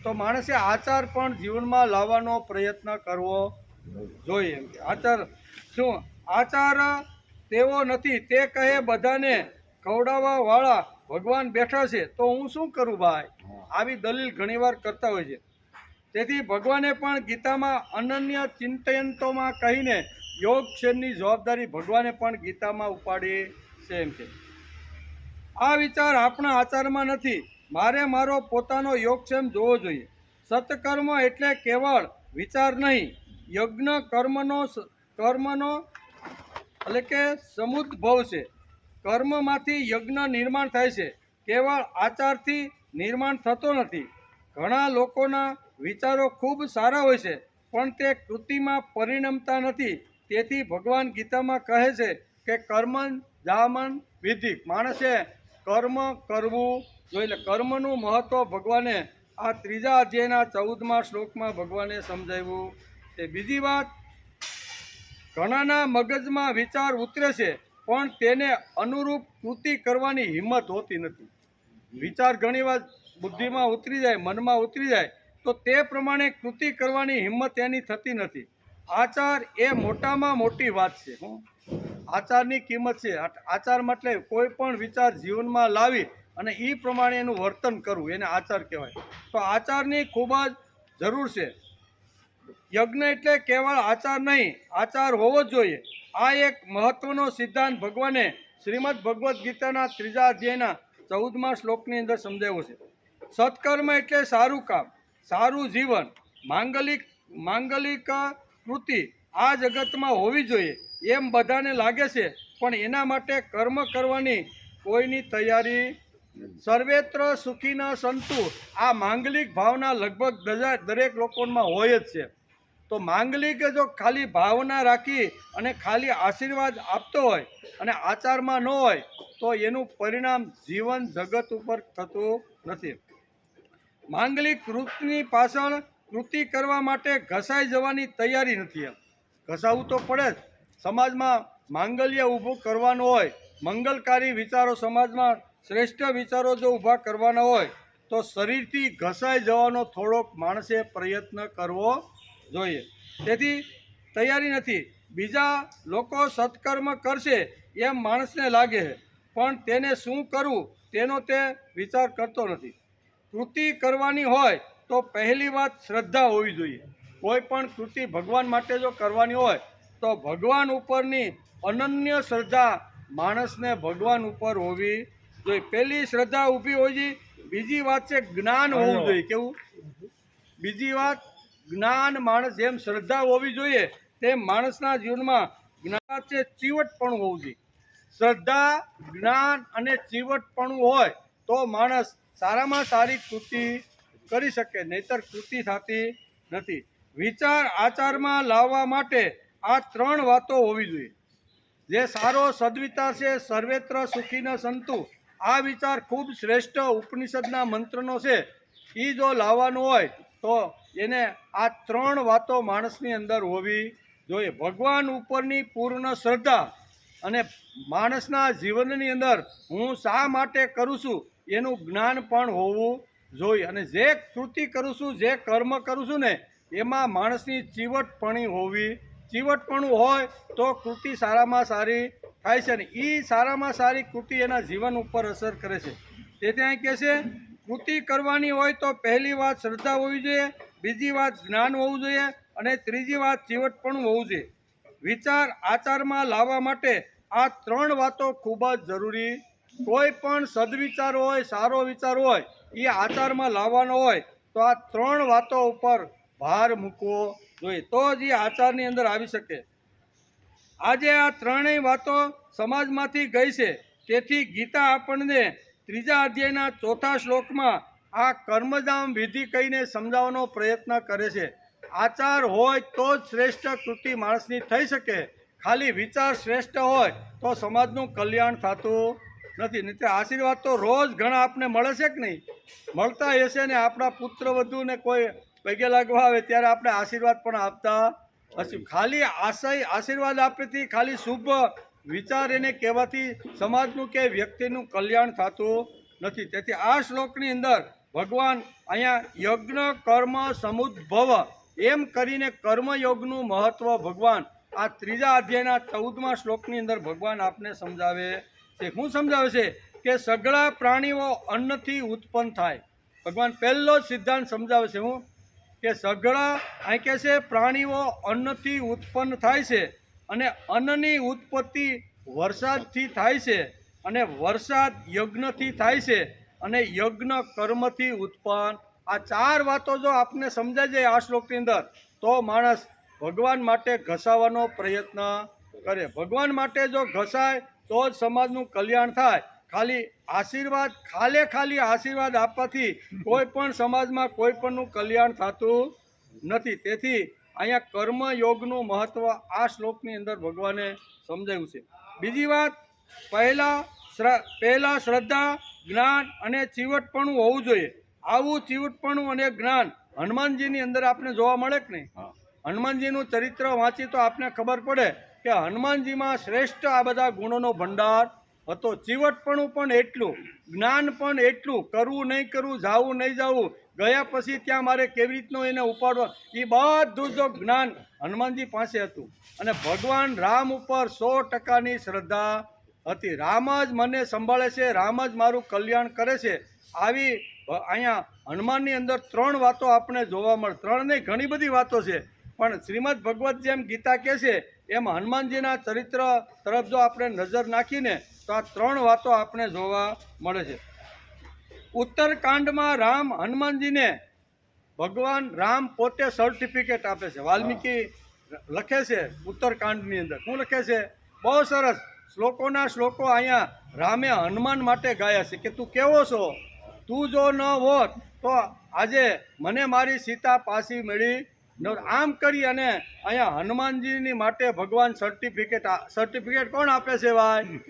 તો માણસે આચાર પણ જીવનમાં લાવવાનો પ્રયત્ન કરવો જોઈએ. એમ કે આચાર શું? આચાર તેવો નથી. તે કહે બધાને ખવડાવવાવાળા ભગવાન બેઠા છે તો હું શું કરું ભાઈ? આવી દલીલ ઘણીવાર કરતા હોય છે. તેથી ભગવાને પણ ગીતામાં અનન્ય ચિંતયંતોમાં કહીને યોગક્ષેમની જવાબદારી ભગવાને પણ ગીતામાં ઉપાડી છે. એમ કે આ વિચાર આપણા આચારમાં નથી, મારે મારો પોતાનો યોગક્ષેમ જોવો જોઈએ. સત્કર્મ એટલે કેવળ વિચાર નહીં, યજ્ઞ કર્મનો એટલે કે સમુદ્ભવ છે. કર્મમાંથી યજ્ઞ નિર્માણ થાય છે. કેવળ આચારથી નિર્માણ થતો નથી. ઘણા લોકોના વિચારો ખૂબ સારા હોય છે પણ તે કૃતિમાં પરિણમતા નથી. તેથી ભગવાન ગીતામાં કહે છે કે કર્મન જામન વિધિ, માણસે કર્મ કરવું જોઈએ. એટલે કર્મનું મહત્ત્વ ભગવાને આ 3 અધ્યાયના 14મા શ્લોકમાં ભગવાને સમજાવ્યું છે. બીજી વાત, ઘણાના મગજમાં વિચાર ઉતરે છે પણ તેને અનુરૂપ કૃતિ કરવાની હિંમત હોતી નથી. વિચાર ઘણીવાર બુદ્ધિમાં ઉતરી જાય, મનમાં ઉતરી જાય તો તે પ્રમાણે કૃતિ કરવાની હિંમત એની થતી નથી. આચાર એ મોટામાં મોટી વાત છે. આચારની કિંમત છે. આચાર એટલે કોઈ પણ વિચાર જીવનમાં લાવી અને એ પ્રમાણે એનું વર્તન કરવું, એને આચાર કહેવાય. તો આચારની ખૂબ જ જરૂર છે. યજ્ઞ એટલે કેવળ આચાર નહીં, આચાર હોવો જ જોઈએ. આ એક મહત્વનો સિદ્ધાંત ભગવાને શ્રીમદ ભગવદ્ ગીતાના 3 અધ્યાયના 14મા શ્લોકની અંદર સમજાવ્યો છે. સત્કર્મ એટલે સારું કામ, સારું જીવન, માંગલિક કૃતિ આ જગતમાં હોવી જોઈએ એમ બધાને લાગે છે, પણ એના માટે કર્મ કરવાની કોઈની તૈયારી. સર્વેત્ર સુખીના સંતુ, આ માંગલિક ભાવના લગભગ દરેક લોકોમાં હોય જ છે. તો માંગલિક જો ખાલી ભાવના રાખી અને ખાલી આશીર્વાદ આપતો હોય અને આચારમાં ન હોય તો એનું પરિણામ જીવન જગત ઉપર થતું નથી. માંગલિક કૃતિની પાછળ કૃતિ કરવા માટે ઘસાઈ જવાની તૈયારી નથી. એમ ઘસાવું તો પડે જ. સમાજમાં માંગલ્ય ઊભું કરવાનું હોય, મંગલકારી વિચારો, સમાજમાં શ્રેષ્ઠ વિચારો જો ઊભા કરવાના હોય તો શરીરથી ઘસાઈ જવાનો થોડોક માણસે પ્રયત્ન કરવો જોઈએ. તેથી તૈયારી નથી. બીજા લોકો સત્કર્મ કરશે એમ માણસને લાગે છે પણ તેને શું કરવું તેનો તે વિચાર કરતો નથી. કૃતિ કરવાની હોય તો પહેલી વાત શ્રદ્ધા હોવી જોઈએ. કોઈ પણ કૃતિ ભગવાન માટે જો કરવાની હોય તો ભગવાન ઉપરની અનન્ય શ્રદ્ધા માણસને ભગવાન ઉપર હોવી જોઈએ. પહેલી શ્રદ્ધા ઊભી હોવી જોઈએ. બીજી વાત છે જ્ઞાન હોવું જોઈએ. કેવું? બીજી વાત જ્ઞાન. માણસ જેમ શ્રદ્ધા હોવી જોઈએ તેમ માણસના જીવનમાં જ્ઞાન છે, ચીવટપણું હોવું જોઈએ. શ્રદ્ધા, જ્ઞાન અને ચીવટપણું હોય તો માણસ સારામાં સારી કૃતિ કરી શકે, નહીતર કૃતિ થતી નથી. વિચાર આચારમાં લાવવા માટે આ 3 વાતો હોવી જોઈએ. જે સારો સદવિચાર છે, સર્વેત્ર સુખીન સંતુ, આ વિચાર ખૂબ શ્રેષ્ઠ ઉપનિષદના મંત્રનો છે. એ જો લાવવાનું હોય તો એને આ 3 વાતો માણસની અંદર હોવી જોઈએ. ભગવાન ઉપરની પૂર્ણ શ્રદ્ધા અને માણસના જીવનની અંદર હું શા માટે કરું છું એનું જ્ઞાન પણ હોવું જોઈએ. અને જે કૃતિ કરું છું, જે કર્મ કરું છું ને એમાં માણસની ચીવટપણી હોવી. ચીવટપણું હોય તો કૃતિ સારામાં સારી થાય છે. ને એ સારામાં સારી કૃતિ એના જીવન ઉપર અસર કરે છે. તેથી અહીં કહે છે કૃતિ કરવાની હોય તો પહેલી વાત શ્રદ્ધા હોવી જોઈએ, બીજી વાત જ્ઞાન હોવું જોઈએ અને ત્રીજી વાત ચીવટપણું હોવું જોઈએ. વિચાર આચારમાં લાવવા માટે આ 3 વાતો ખૂબ જ જરૂરી. કોઈ પણ સદવિચાર હોય, સારો વિચાર હોય, એ આચારમાં લાવવાનો હોય તો આ 3 વાતો ઉપર ભાર મૂકવો જોઈએ, તો જ એ આચારની અંદર આવી શકે. આજે આ 3 વાતો સમાજમાંથી ગઈ છે. તેથી ગીતા આપણને 3 અધ્યાયના 4થા શ્લોકમાં આ કર્મધામ વિધિ કહીને સમજાવવાનો પ્રયત્ન કરે છે. આચાર હોય તો જ શ્રેષ્ઠ કૃતિ માણસની થઈ શકે. ખાલી વિચાર શ્રેષ્ઠ હોય તો સમાજનું કલ્યાણ થતું નથી. નહીં તો આશીર્વાદ તો રોજ ઘણા આપને મળે છે કે નહીં? મળતા હશે ને. આપણા પુત્ર વધુને કોઈ પગે લાગવા આવે ત્યારે આપણે આશીર્વાદ પણ આપતા હશું. ખાલી આશીર્વાદ આપવાથી, ખાલી શુભ વિચાર એને કહેવાથી સમાજનું કે વ્યક્તિનું કલ્યાણ થતું નથી. તેથી આ શ્લોકની અંદર ભગવાન અહીંયા યજ્ઞ કર્મ સમુદ્ભવ એમ કરીને કર્મયોગનું મહત્ત્વ ભગવાન આ 3 અધ્યાયના 14મા શ્લોકની અંદર ભગવાન આપને સમજાવે છે. શું સમજાવે છે? કે સગળા પ્રાણીઓ અન્નથી ઉત્પન્ન થાય. ભગવાન પહેલો જ સિદ્ધાંત સમજાવે છે. હું કે સગળા અહીં કહે છે પ્રાણીઓ અન્નથી ઉત્પન્ન થાય છે અને અન્નની ઉત્પત્તિ વરસાદથી થાય છે અને વરસાદ યજ્ઞથી થાય છે અને યજ્ઞ કર્મથી ઉત્પન્ન. આ 4 વાતો જો આપને સમજાઈ જાય આ શ્લોકની અંદર તો માણસ ભગવાન માટે ઘસાવાનો પ્રયત્ન કરે. ભગવાન માટે જો ઘસાય તો જ સમાજનું કલ્યાણ થાય. ખાલી આશીર્વાદ ખાલી આશીર્વાદ આપવાથી કોઈ પણ સમાજમાં કોઈ પણનું કલ્યાણ થતું નથી. તેથી અહીંયા કર્મયોગનું મહત્ત્વ આ શ્લોકની અંદર ભગવાને સમજાવ્યું છે. બીજી વાત, પહેલાં શ્રદ્ધા, જ્ઞાન અને ચીવટપણું હોવું જોઈએ. આવું ચીવટપણું અને જ્ઞાન હનુમાનજીની અંદર આપણે જોવા મળે કે નહીં? હનુમાનજીનું ચરિત્ર વાંચી તો આપને ખબર પડે કે હનુમાનજીમાં શ્રેષ્ઠ આ બધા ગુણોનો ભંડાર હતો. ચીવટપણું પણ એટલું, જ્ઞાન પણ એટલું, કરવું નહીં કરવું, જાવું નહીં જાવું, ગયા પછી ત્યાં મારે કેવી રીતનું એને ઉપાડવા, એ બધું જો જ્ઞાન હનુમાનજી પાસે હતું. અને ભગવાન રામ ઉપર 100%ની શ્રદ્ધા હતી. રામ જ મને સંભાળે છે, રામ જ મારું કલ્યાણ કરે છે. આવી અહીંયા હનુમાનની અંદર 3 વાતો આપણે જોવા મળે. 3 નહીં, ઘણી બધી વાતો છે, પણ શ્રીમદ ભગવત જેમ ગીતા કહે છે એમ હનુમાનજીના ચરિત્ર તરફ જો આપણે નજર નાખીને તો આ 3 વાતો આપણે જોવા મળે છે. ઉત્તરકાંડમાં હનુમાનજીને ભગવાન રામ પોતે સર્ટિફિકેટ આપે છે. વાલ્મીકી લખે છે ઉત્તરકાંડની અંદર. શું લખે છે? બહુ સરસ શ્લોકો અહીંયા રામે હનુમાન માટે ગાયા છે કે તું કેવો છો, તું જો ન હોત તો આજે મને મારી સીતા પાછી મળી. આમ કરી અને અહીંયા હનુમાનજીની માટે ભગવાન સર્ટિફિકેટ કોણ આપે છે ભાઈ?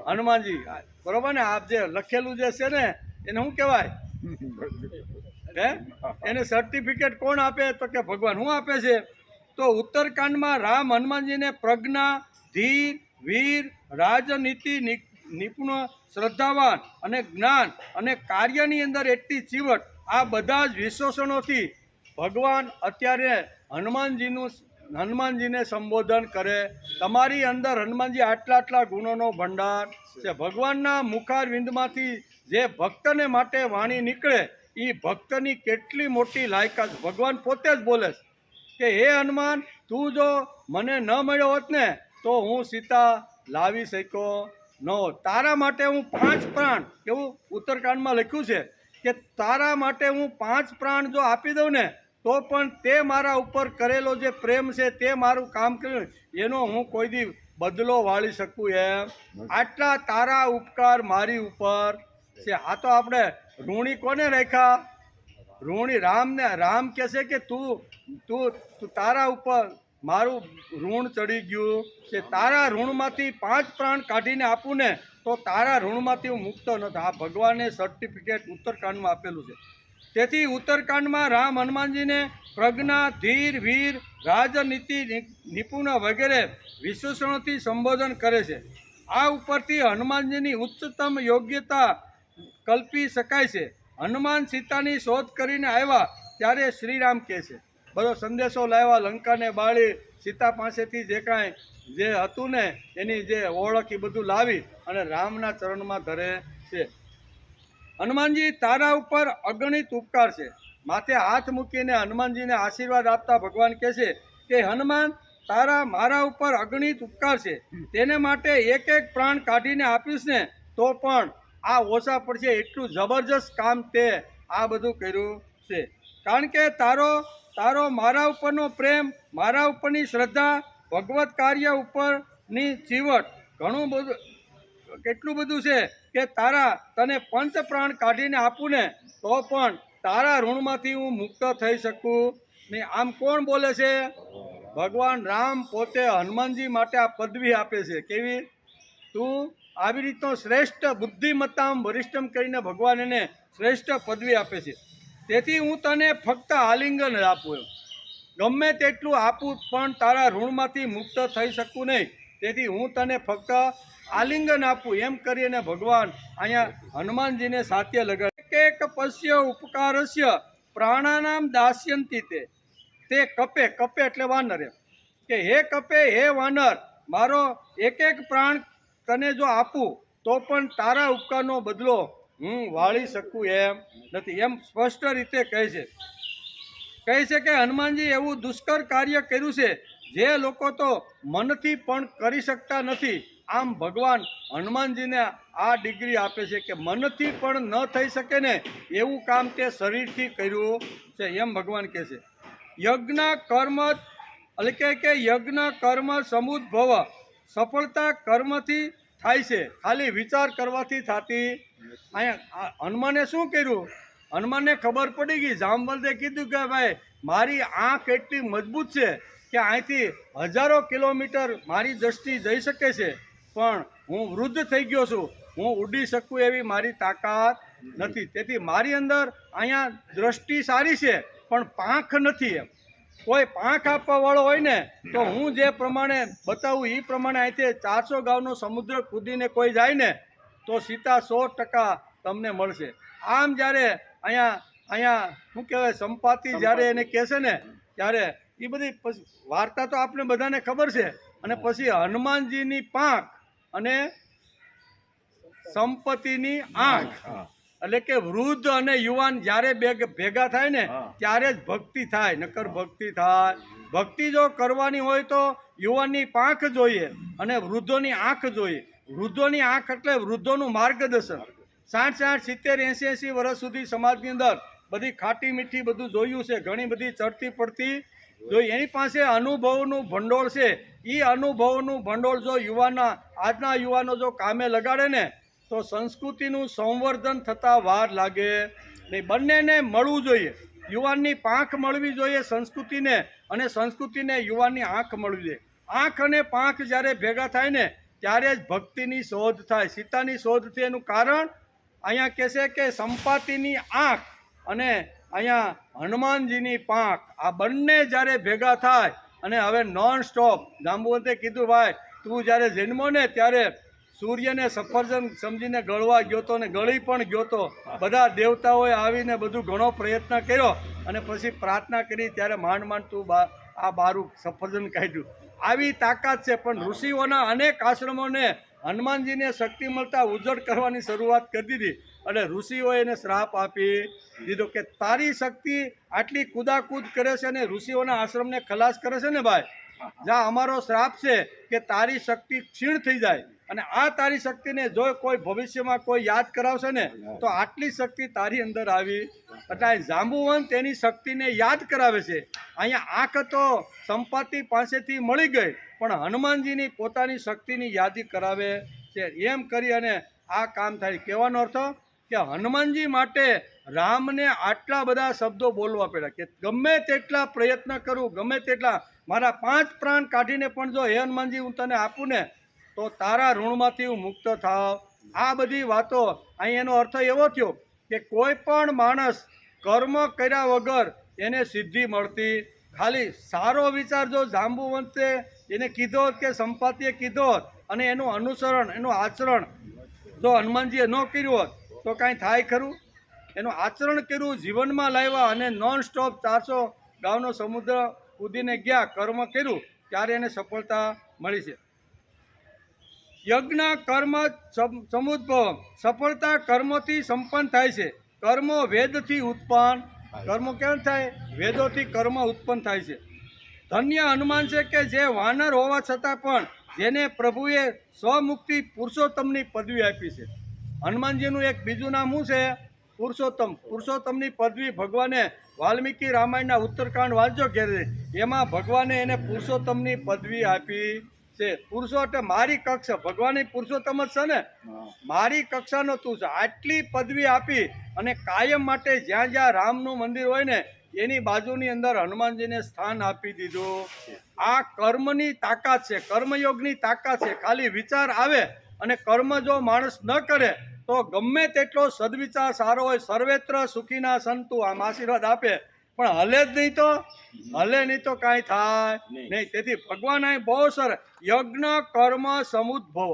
હનુમાનજી. બરોબર ને? આપ જે લખેલું જે છે ને એને શું કહેવાય? એને સર્ટિફિકેટ કોણ આપે? તો કે ભગવાન. શું આપે છે? તો ઉત્તરકાંડમાં રામ હનુમાનજીને પ્રજ્ઞા, ધીર, વીર, રાજનીતિ નિપુણ, શ્રદ્ધાવાન અને જ્ઞાન અને કાર્યની અંદર એટલી ચીવટ, આ બધા જ વિશેષણોથી ભગવાન અત્યારે હનુમાનજીને સંબોધન કરે. તમારી અંદર હનુમાનજી આટલા ગુણોનો ભંડાર છે. ભગવાનના મુખારવિંદમાંથી જે ભક્તને માટે વાણી નીકળે એ ભક્તની કેટલી મોટી લાયકાત. ભગવાન પોતે જ બોલે છે કે હે હનુમાન, તું જો મને ન મળ્યો હોત ને તો હું સીતા લાવી શક્યો ન હોત. તારા માટે હું 5 પ્રાણ, એવું ઉત્તરકાંડમાં લખ્યું છે કે તારા માટે હું 5 પ્રાણ જો આપી દઉં ને તો પણ તે મારા ઉપર કરેલો જે પ્રેમ છે, તે મારું કામ કર્યું એનો હું કોઈ દી બદલો વાળી શકું એમ. આટલા તારા ઉપકાર મારી ઉપર છે. આ તો આપણે ઋણી કોને રાખ્યા? ઋણી રામને. રામ કહે છે કે તું તારા ઉપર મારું ઋણ ચડી ગયું છે. તારા ઋણમાંથી 5 પ્રાણ કાઢીને આપું ને તો તારા ઋણમાંથી હું મુક્ત નથી. આ ભગવાને સર્ટિફિકેટ ઉત્તરકાંડમાં આપેલું છે. તેથી ઉત્તરકાંડમાં રામ હનુમાનજીને પ્રજ્ઞા, ધીર, વીર, રાજનીતિ નિપુણ વગેરે વિશેષણોથી સંબોધન કરે છે. આ ઉપરથી હનુમાનજીની ઉચ્ચતમ યોગ્યતા કલ્પી શકાય છે. હનુમાન સીતાની શોધ કરીને આવ્યા ત્યારે શ્રીરામ કહે છે, બધો સંદેશો લાવ્યા, લંકાને બાળી, સીતા પાસેથી જે કાંઈ જે હતું ને એની જે ઓળખ એ બધું લાવી અને રામના ચરણમાં ધરે છે. હનુમાનજી, તારા ઉપર અગણિત ઉપકાર છે. માથે હાથ મૂકીને હનુમાનજીને આશીર્વાદ આપતા ભગવાન કહે છે કે હનુમાન, મારા ઉપર અગણિત ઉપકાર છે. તેને માટે એક પ્રાણ કાઢીને આપીશ ને તો પણ આ ઓછા પડશે. એટલું જબરજસ્ત કામ તે આ બધું કર્યું છે. કારણ કે તારો મારા ઉપરનો પ્રેમ, મારા ઉપરની શ્રદ્ધા, ભગવત કાર્ય ઉપરની ચીવટ ઘણું બધું, કેટલું બધું છે કે તને 5 પ્રાણ કાઢીને આપું ને તો પણ તારા ઋણમાંથી હું મુક્ત થઈ શકું નહીં. આમ કોણ બોલે છે? ભગવાન રામ પોતે હનુમાનજી માટે આ પદવી આપે છે. કેવી? તું આવી રીતનો શ્રેષ્ઠ બુદ્ધિમત્તામ વરિષ્ઠમ કરીને ભગવાન એને શ્રેષ્ઠ પદવી આપે છે. તેથી હું તને ફક્ત આલિંગન આપું, ગમે તેટલું આપું પણ તારા ઋણમાંથી મુક્ત થઈ શકું નહીં. તેથી હું તને ફક્ત આલિંગન આપું એમ કરીને ભગવાન અહીંયા હનુમાનજીને સાત્ય લગાડે. એક પશ્ય ઉપકારસ્ય પ્રાણાનામ દાસ્યંતી તે કપે એટલે વાનર. એમ કે હે કપે, હે વાનર, મારો એક પ્રાણ તને જો આપું તો પણ તારા ઉપકારનો બદલો હું વાળી શકું એમ નથી. એમ સ્પષ્ટ રીતે કહે છે કે હનુમાનજી એવું દુષ્કર કાર્ય કર્યું છે જે લોકો તો મનથી પણ કરી શકતા નથી. આમ ભગવાન હનુમાનજીને આ ડિગ્રી આપે છે કે મનથી પણ ન થઈ શકે ને એવું કામ તે શરીરથી કર્યું છે એમ ભગવાન કહે છે. યજ્ઞ કર્મ એટલે કે યજ્ઞ કર્મ સમુદ્ભવ, સફળતા કર્મથી થાય છે, ખાલી વિચાર કરવાથી થતી. અહીંયા હનુમાને શું કર્યું? હનુમાનને ખબર પડી ગઈ. જામવંતે કીધું કે ભાઈ મારી આંખ એટલી મજબૂત છે કે અહીંથી હજારો કિલોમીટર મારી દ્રષ્ટિ જઈ શકે છે, પણ હું વૃદ્ધ થઈ ગયો છું, હું ઉડી શકું એવી મારી તાકાત નથી. તેથી મારી અંદર અહીંયા દ્રષ્ટિ સારી છે પણ પાંખ નથી. એમ કોઈ પાંખ આપવાવાળો હોય ને તો હું જે પ્રમાણે બતાવું એ પ્રમાણે અહીંથી 400 ગાઉનો સમુદ્ર કૂદીને કોઈ જાય ને તો સીતા 100% તમને મળશે. આમ જ્યારે અહીંયા શું કહેવાય સંપાતિ જ્યારે એને કહેશે ને ત્યારે એ બધી વાર્તા તો આપણે બધાને ખબર છે. અને પછી હનુમાનજીની પાંખ અને સંપત્તિની આંખ, એટલે કે વૃદ્ધ અને યુવાન જ્યારે ભેગા થાય ને ત્યારે જ ભક્તિ થાય, નકર ભક્તિ થાય. ભક્તિ જો કરવાની હોય તો યુવાનની પાંખ જોઈએ અને વૃદ્ધોની આંખ જોઈએ. વૃદ્ધોની આંખ એટલે વૃદ્ધોનું માર્ગદર્શન. 60, 70, 80 વર્ષ સુધી સમાજની અંદર બધી ખાટી મીઠી બધું જોયું છે, ઘણી બધી ચડતી પડતી જોઈ. એની પાસે અનુભવનું ભંડોળ છે. એ અનુભવનું ભંડોળ જો આજના યુવાનો જો કામે લગાડે ને તો સંસ્કૃતિનું સંવર્ધન થતાં વાર લાગે નહીં. બંનેને મળવું જોઈએ. યુવાનની પાંખ મળવી જોઈએ સંસ્કૃતિને, અને સંસ્કૃતિને યુવાનની આંખ મળવી જોઈએ. આંખ અને પાંખ જ્યારે ભેગા થાય ને ત્યારે જ ભક્તિની શોધ થાય, સીતાની શોધ થાય. એનું કારણ અહીંયા કહેશે કે સંપાતિની આંખ અને અહીંયા હનુમાનજીની પાંખ, આ બંને જ્યારે ભેગા થાય અને હવે નોન સ્ટોપ. જાંબુવંતે કીધું ભાઈ તું જ્યારે જન્મો ને ત્યારે સૂર્યને સફરજન સમજીને ગળવા ગયો તો ને ગળી પણ ગયો તો. બધા દેવતાઓએ આવીને બધું ઘણો પ્રયત્ન કર્યો અને પછી પ્રાર્થના કરી ત્યારે માંડ તું આ બારું સફરજન કાઢ્યું. આવી તાકાત છે. પણ ઋષિઓના અનેક આશ્રમોને હનુમાનજીને શક્તિ મળતા ઉજ્જડ કરવાની શરૂઆત કરી દીધી અને ઋષિઓએ એને શ્રાપ આપી દીધો કે તારી શક્તિ આટલી કૂદાકૂદ કરે છે અને ઋષિઓના આશ્રમને ખલાસ કરે છે ને ભાઈ, જા અમારો શ્રાપ છે કે તારી શક્તિ ક્ષીણ થઈ જાય. અને આ તારી શક્તિને જો કોઈ ભવિષ્યમાં કોઈ યાદ કરાવશે ને તો આટલી શક્તિ તારી અંદર આવી. એટલે જાંબુવંત તેની શક્તિને યાદ કરાવે છે. અહીંયા આંખ તો સંપાતિ પાસેથી મળી ગઈ પણ હનુમાનજીની પોતાની શક્તિની યાદી કરાવે છે. એમ કરી અને આ કામ થાય. કહેવાનો અર્થ કે હનુમાનજી માટે રામને આટલા બધા શબ્દો બોલવા પડ્યા કે ગમે તેટલા પ્રયત્ન કરું, ગમે તેટલા મારા 5 પ્રાણ કાઢીને પણ જો હે હનુમાનજી હું તને આપું ને તો તારા ઋણમાંથી હું મુક્ત થાવ. આ બધી વાતો અહીં એનો અર્થ એવો થયો કે કોઈ પણ માણસ કર્મ કર્યા વગર એને સિદ્ધિ મળતી. ખાલી સારો વિચાર જો જાંબુવંતે એને કીધો કે સંપાતિએ કીધો અને એનું અનુસરણ, એનું આચરણ જો હનુમાનજીએ ન કર્યું હોત તો કાંઈ થાય ખરું? એનું આચરણ કર્યું, જીવનમાં લાવ્યા અને નોન સ્ટોપ 400 ગાઉનો સમુદ્ર કૂદીને ગયા, કર્મ કર્યું ત્યારે એને સફળતા મળી છે. યજ્ઞ કર્મ સમુદ્ભવ, સફળતા કર્મોથી સંપન્ન થાય છે. કર્મો વેદથી ઉત્પન્ન, કર્મો કેમ થાય? વેદોથી કર્મ ઉત્પન્ન થાય છે. ધન્ય હનુમાન છે કે જે વાનર હોવા છતાં પણ જેને પ્રભુએ સ્વમુક્તિ પુરુષોત્તમની પદવી આપી છે. હનુમાનજીનું એક બીજું નામ શું છે? પુરુષોત્તમ. પુરુષોત્તમની પદવી ભગવાને વાલ્મીકી રામાયણના ઉત્તરકાંડ વાંચો ઘેરે, એમાં ભગવાને એને પુરુષોત્તમની પદવી આપી છે. પુરુષો એટલે મારી કક્ષા, ભગવાનની પુરુષોત્તમ જ છે ને, મારી કક્ષાનો તું છે. આટલી પદવી આપી અને કાયમ માટે જ્યાં જ્યાં રામનું મંદિર હોય ને એની બાજુની અંદર હનુમાનજીને સ્થાન આપી દીધું. આ કર્મની તાકાત છે, કર્મયોગની તાકાત છે. ખાલી વિચાર આવે અને કર્મ જો માણસ ન કરે તો ગમે તેટલો સદવિચાર સારો હોય, સર્વેત્ર સુખીના સંતુ આમ આશીર્વાદ આપે પણ હલે જ નહીં તો હલે નહીં તો કાંઈ થાય નહીં. તેથી ભગવાન અહીં બહુ સરસ યજ્ઞ કર્મ સમુદ્ભવ,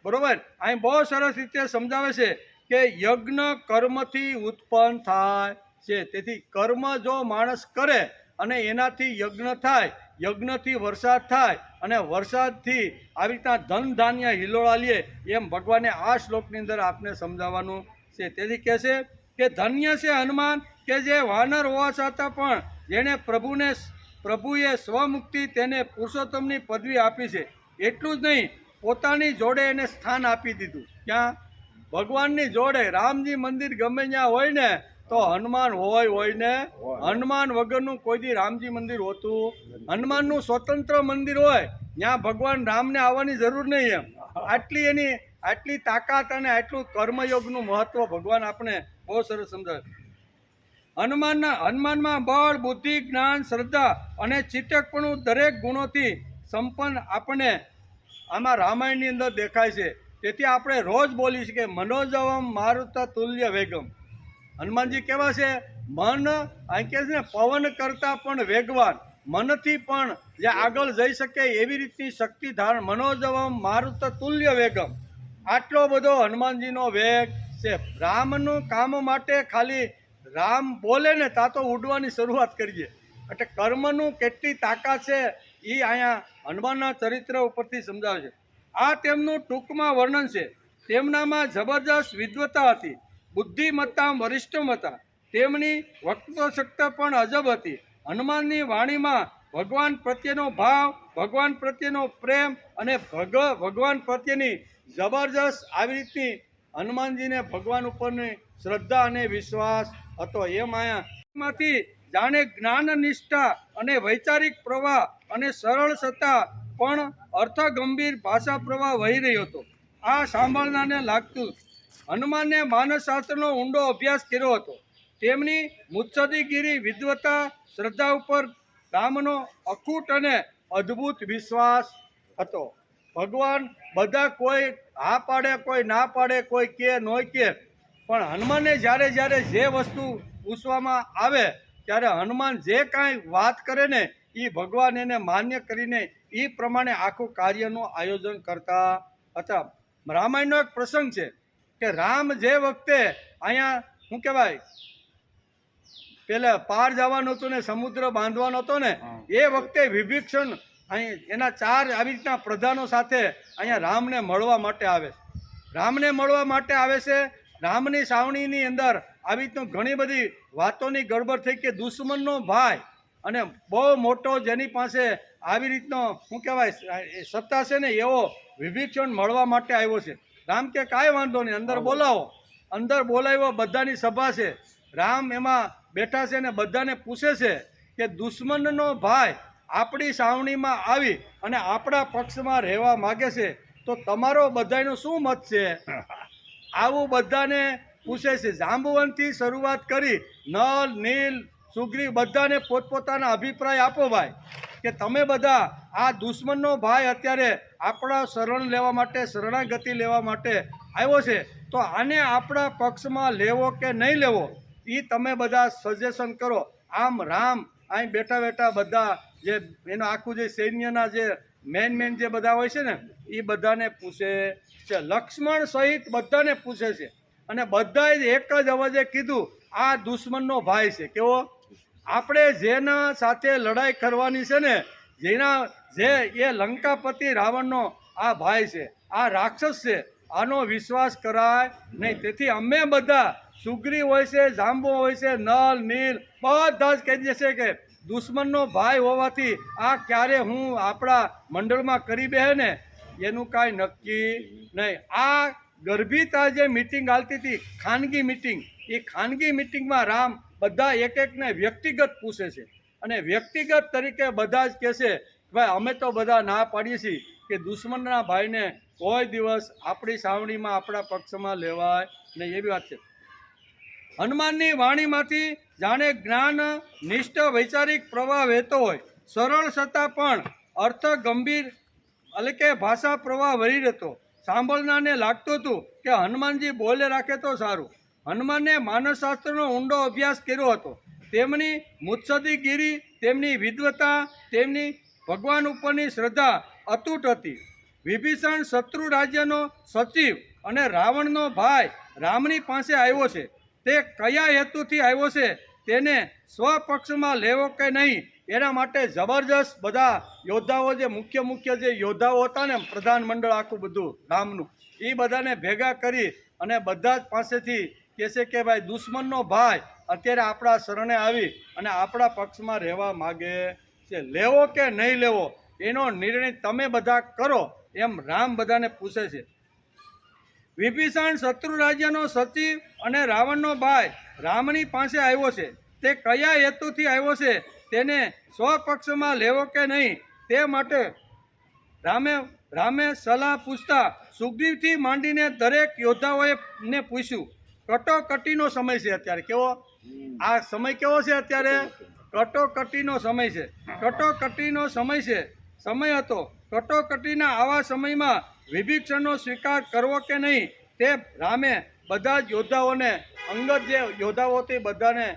બરોબર, અહીં બહુ સરસ રીતે સમજાવે છે કે યજ્ઞ કર્મથી ઉત્પન્ન થાય છે. તેથી કર્મ જો માણસ કરે અને એનાથી યજ્ઞ થાય, યજ્ઞથી વરસાદ થાય અને વરસાદથી આવી રીતના ધન ધાન્ય હિલોળા લે, એમ ભગવાને આ શ્લોકની અંદર આપને સમજાવવાનું છે. તેથી કહે છે કે ધન્ય છે હનુમાન કે જે વાનર હોવા છતાં પણ જેણે પ્રભુએ સ્વમુક્તિ તેને પુરુષોત્તમની પદવી આપી છે. એટલું જ નહીં, પોતાની જોડે એને સ્થાન આપી દીધું. ક્યાં? ભગવાનની જોડે. રામજી મંદિર ગમે ત્યાં હોય ને તો હનુમાન હોય ને, હનુમાન વગરનું કોઈ દી રામજી મંદિર હોતું. હનુમાનનું સ્વતંત્ર મંદિર હોય ત્યાં ભગવાન રામને આવવાની જરૂર નહીં. એમ આટલી તાકાત અને આટલું કર્મયોગનું મહત્વ ભગવાન આપણે બહુ સરસ સમજાવે. હનુમાનમાં બળ, બુદ્ધિ, જ્ઞાન, શ્રદ્ધા અને ચિંતકપણું દરેક ગુણોથી સંપન્ન આપણને આમાં રામાયણની અંદર દેખાય છે. તેથી આપણે રોજ બોલીએ છીએ કે મનોજવમ મારુત તુલ્ય વેગમ. હનુમાનજી કેવા છે? મન અહીં કહે છે ને, પવન કરતાં પણ વેગવાન, મનથી પણ જે આગળ જઈ શકે એવી રીતની શક્તિ ધારણ. મનોજવમ મારુત તુલ્ય વેગમ. આટલો બધો હનુમાનજીનો વેગ છે. રામનું કામ માટે ખાલી રામ બોલે ને તા તો ઉડવાની શરૂઆત કરીએ. એટલે કર્મનું કેટલી તાકાત છે એ અહીંયા હનુમાનના ચરિત્ર ઉપરથી સમજાવે છે. આ તેમનું ટૂંકમાં વર્ણન છે. તેમનામાં જબરજસ્ત વિદ્વતા હતી, બુદ્ધિમત્તા વરિષ્ઠ હતા, તેમની વક્તશક્તિ પણ અજબ હતી. હનુમાનની વાણીમાં ભગવાન પ્રત્યેનો ભાવ, ભગવાન પ્રત્યેનો પ્રેમ અને ભગવાન પ્રત્યેની જબરજસ્ત આવી રીતની હનુમાનજીને ભગવાન ઉપરની શ્રદ્ધા અને વિશ્વાસ હતો. એમ અહીંયામાંથી જાણે જ્ઞાન નિષ્ઠા અને વૈચારિક પ્રવાહ અને સરળ છતાં પણ અર્થગંભીર ભાષા પ્રવાહ વહી રહ્યો હતો. આ સાંભળનારને લાગતું હનુમાને માનસશાસ્ત્રનો ઊંડો અભ્યાસ કર્યો હતો. તેમની મુત્સદીગીરી, વિદ્વતા, શ્રદ્ધા ઉપર રામનો અખૂટ અને અદ્ભુત વિશ્વાસ હતો. ભગવાન બધા કોઈ હા પાડે, કોઈ ના પાડે, કોઈ કે ન કે, પણ હનુમાનને જ્યારે જે વસ્તુ પૂછવામાં આવે ત્યારે હનુમાન જે કાંઈ વાત કરે ને એ ભગવાન એને માન્ય કરીને એ પ્રમાણે આખું કાર્યનું આયોજન કરતા હતા. રામાયણનો એક પ્રસંગ છે કે રામ જે વખતે અહીંયા શું કહેવાય પેલા પાર જવાનું હતું ને સમુદ્ર બાંધવાનો હતો ને એ વખતે વિભીષણ અહીં એના 4 આવી રીતના પ્રધાનો સાથે અહીંયા રામને મળવા માટે આવે છે. રામને મળવા માટે આવે છે. રામની સાવણીની અંદર આવી રીતનું ઘણી બધી વાતોની ગડબડ થઈ કે દુશ્મનનો ભાઈ અને બહુ મોટો જેની પાસે આવી રીતનો શું કહેવાય સત્તા છે ને એવો વિભીષણ મળવા માટે આવ્યો છે. રામ કે કાંઈ વાંધો નહીં, અંદર બોલાવો. અંદર બોલાવ્યો, બધાની સભા છે. રામ એમાં બેઠા છે ને બધાને પૂછે છે કે દુશ્મનનો ભાઈ આપણી સાવણીમાં આવી અને આપણા પક્ષમાં રહેવા માગે છે તો તમારો બધાનો શું મત છે? આવું બધાને પૂછે છે. જાંબુવનથી શરૂઆત કરી નલ, નીલ, સુગ્રીવ બધાને પોતપોતાના અભિપ્રાય આપો ભાઈ કે તમે બધા આ દુશ્મનનો ભાઈ અત્યારે આપણા શરણ લેવા માટે, શરણાગતિ લેવા માટે આવ્યો છે તો આને આપણા પક્ષમાં લેવો કે નહીં લેવો એ તમે બધા સજેશન કરો. આમ રામ અહીં બેઠા બધા જે એનું આખું જે સૈન્યના જે મેન જે બધા હોય છે ને એ બધાને પૂછે છે. લક્ષ્મણ સહિત બધાને પૂછે છે અને બધાએ એક જ અવાજે કીધું આ દુશ્મનનો ભાઈ છે. કેવો? આપણે જેના સાથે લડાઈ કરવાની છે ને, જે એ લંકાપતિ રાવણનો આ ભાઈ છે, આ રાક્ષસ છે, આનો વિશ્વાસ કરાય નહીં. તેથી અમે બધા સુગ્રીવ હોય છે, જાંબુ હોય છે, નલ, નીલ બધા જ કહી દેશે કે દુશ્મનનો ભાઈ હોવાથી આ ક્યારે હું આપણા મંડળમાં કરી બે ને એનું કાંઈ નક્કી નહીં. આ ગર્ભિત જે મિટિંગ હાલતી હતી, ખાનગી મિટિંગ, એ ખાનગી મિટિંગમાં રામ બધા એકને વ્યક્તિગત પૂછે છે અને વ્યક્તિગત તરીકે બધા જ કહેશે ભાઈ અમે તો બધા ના પાડીએ છીએ કે દુશ્મનના ભાઈને કોઈ દિવસ આપણી સાવણીમાં, આપણા પક્ષમાં લેવાય નહીં. એવી વાત છે. હનુમાનની વાણીમાંથી જાણે જ્ઞાન નિષ્ઠ વૈચારિક પ્રવાહ વહેતો હોય, સરળ છતાં પણ અર્થ ગંભીર એટલે કે ભાષા પ્રવાહ વહી રહેતો. સાંભળનારને લાગતું હતું કે હનુમાનજી બોલે રાખે તો સારું. હનુમાને માનસશાસ્ત્રનો ઊંડો અભ્યાસ કર્યો હતો. તેમની મુત્સદીગીરી, તેમની વિદ્વતા, તેમની ભગવાન ઉપરની શ્રદ્ધા અતૂટ હતી. વિભીષણ શત્રુ રાજ્યનો સચિવ અને રાવણનો ભાઈ રામની પાસે આવ્યો છે. તે કયા હેતુથી આવ્યો છે તેને સ્વપક્ષમાં લેવો કે નહીં એના માટે જબરજસ્ત બધા યોદ્ધાઓ, જે મુખ્ય જે યોદ્ધાઓ હતા ને પ્રધાન મંડળ આખું બધું રામનું, એ બધાને ભેગા કરી અને બધા જ પાસેથી કહે છે કે ભાઈ દુશ્મનનો ભાઈ અત્યારે આપણા શરણે આવી અને આપણા પક્ષમાં રહેવા માગે છે, લેવો કે નહીં લેવો એનો નિર્ણય તમે બધા કરો એમ રામ બધાને પૂછે છે. વિભીષણ શત્રુ રાજ્યનો સચિવ અને રાવણનો ભાઈ રામની પાસે આવ્યો છે. તે કયા હેતુથી આવ્યો છે તેને સ્વપક્ષમાં લેવો કે નહીં તે માટે રામે રામે સલાહ પૂછતા સુગ્રીવથી માંડીને દરેક યોદ્ધાઓએ ને પૂછ્યું. કટોકટીનો સમય છે અત્યારે. કેવો આ સમય કેવો છે અત્યારે? કટોકટીનો સમય છે. કટોકટીનો સમય હતો. કટોકટીના આવા સમયમાં વિભીષણનો સ્વીકાર કરવો કે નહીં તે રામે બધા જ યોદ્ધાઓને, અંગત જે યોદ્ધાઓ તે બધાને,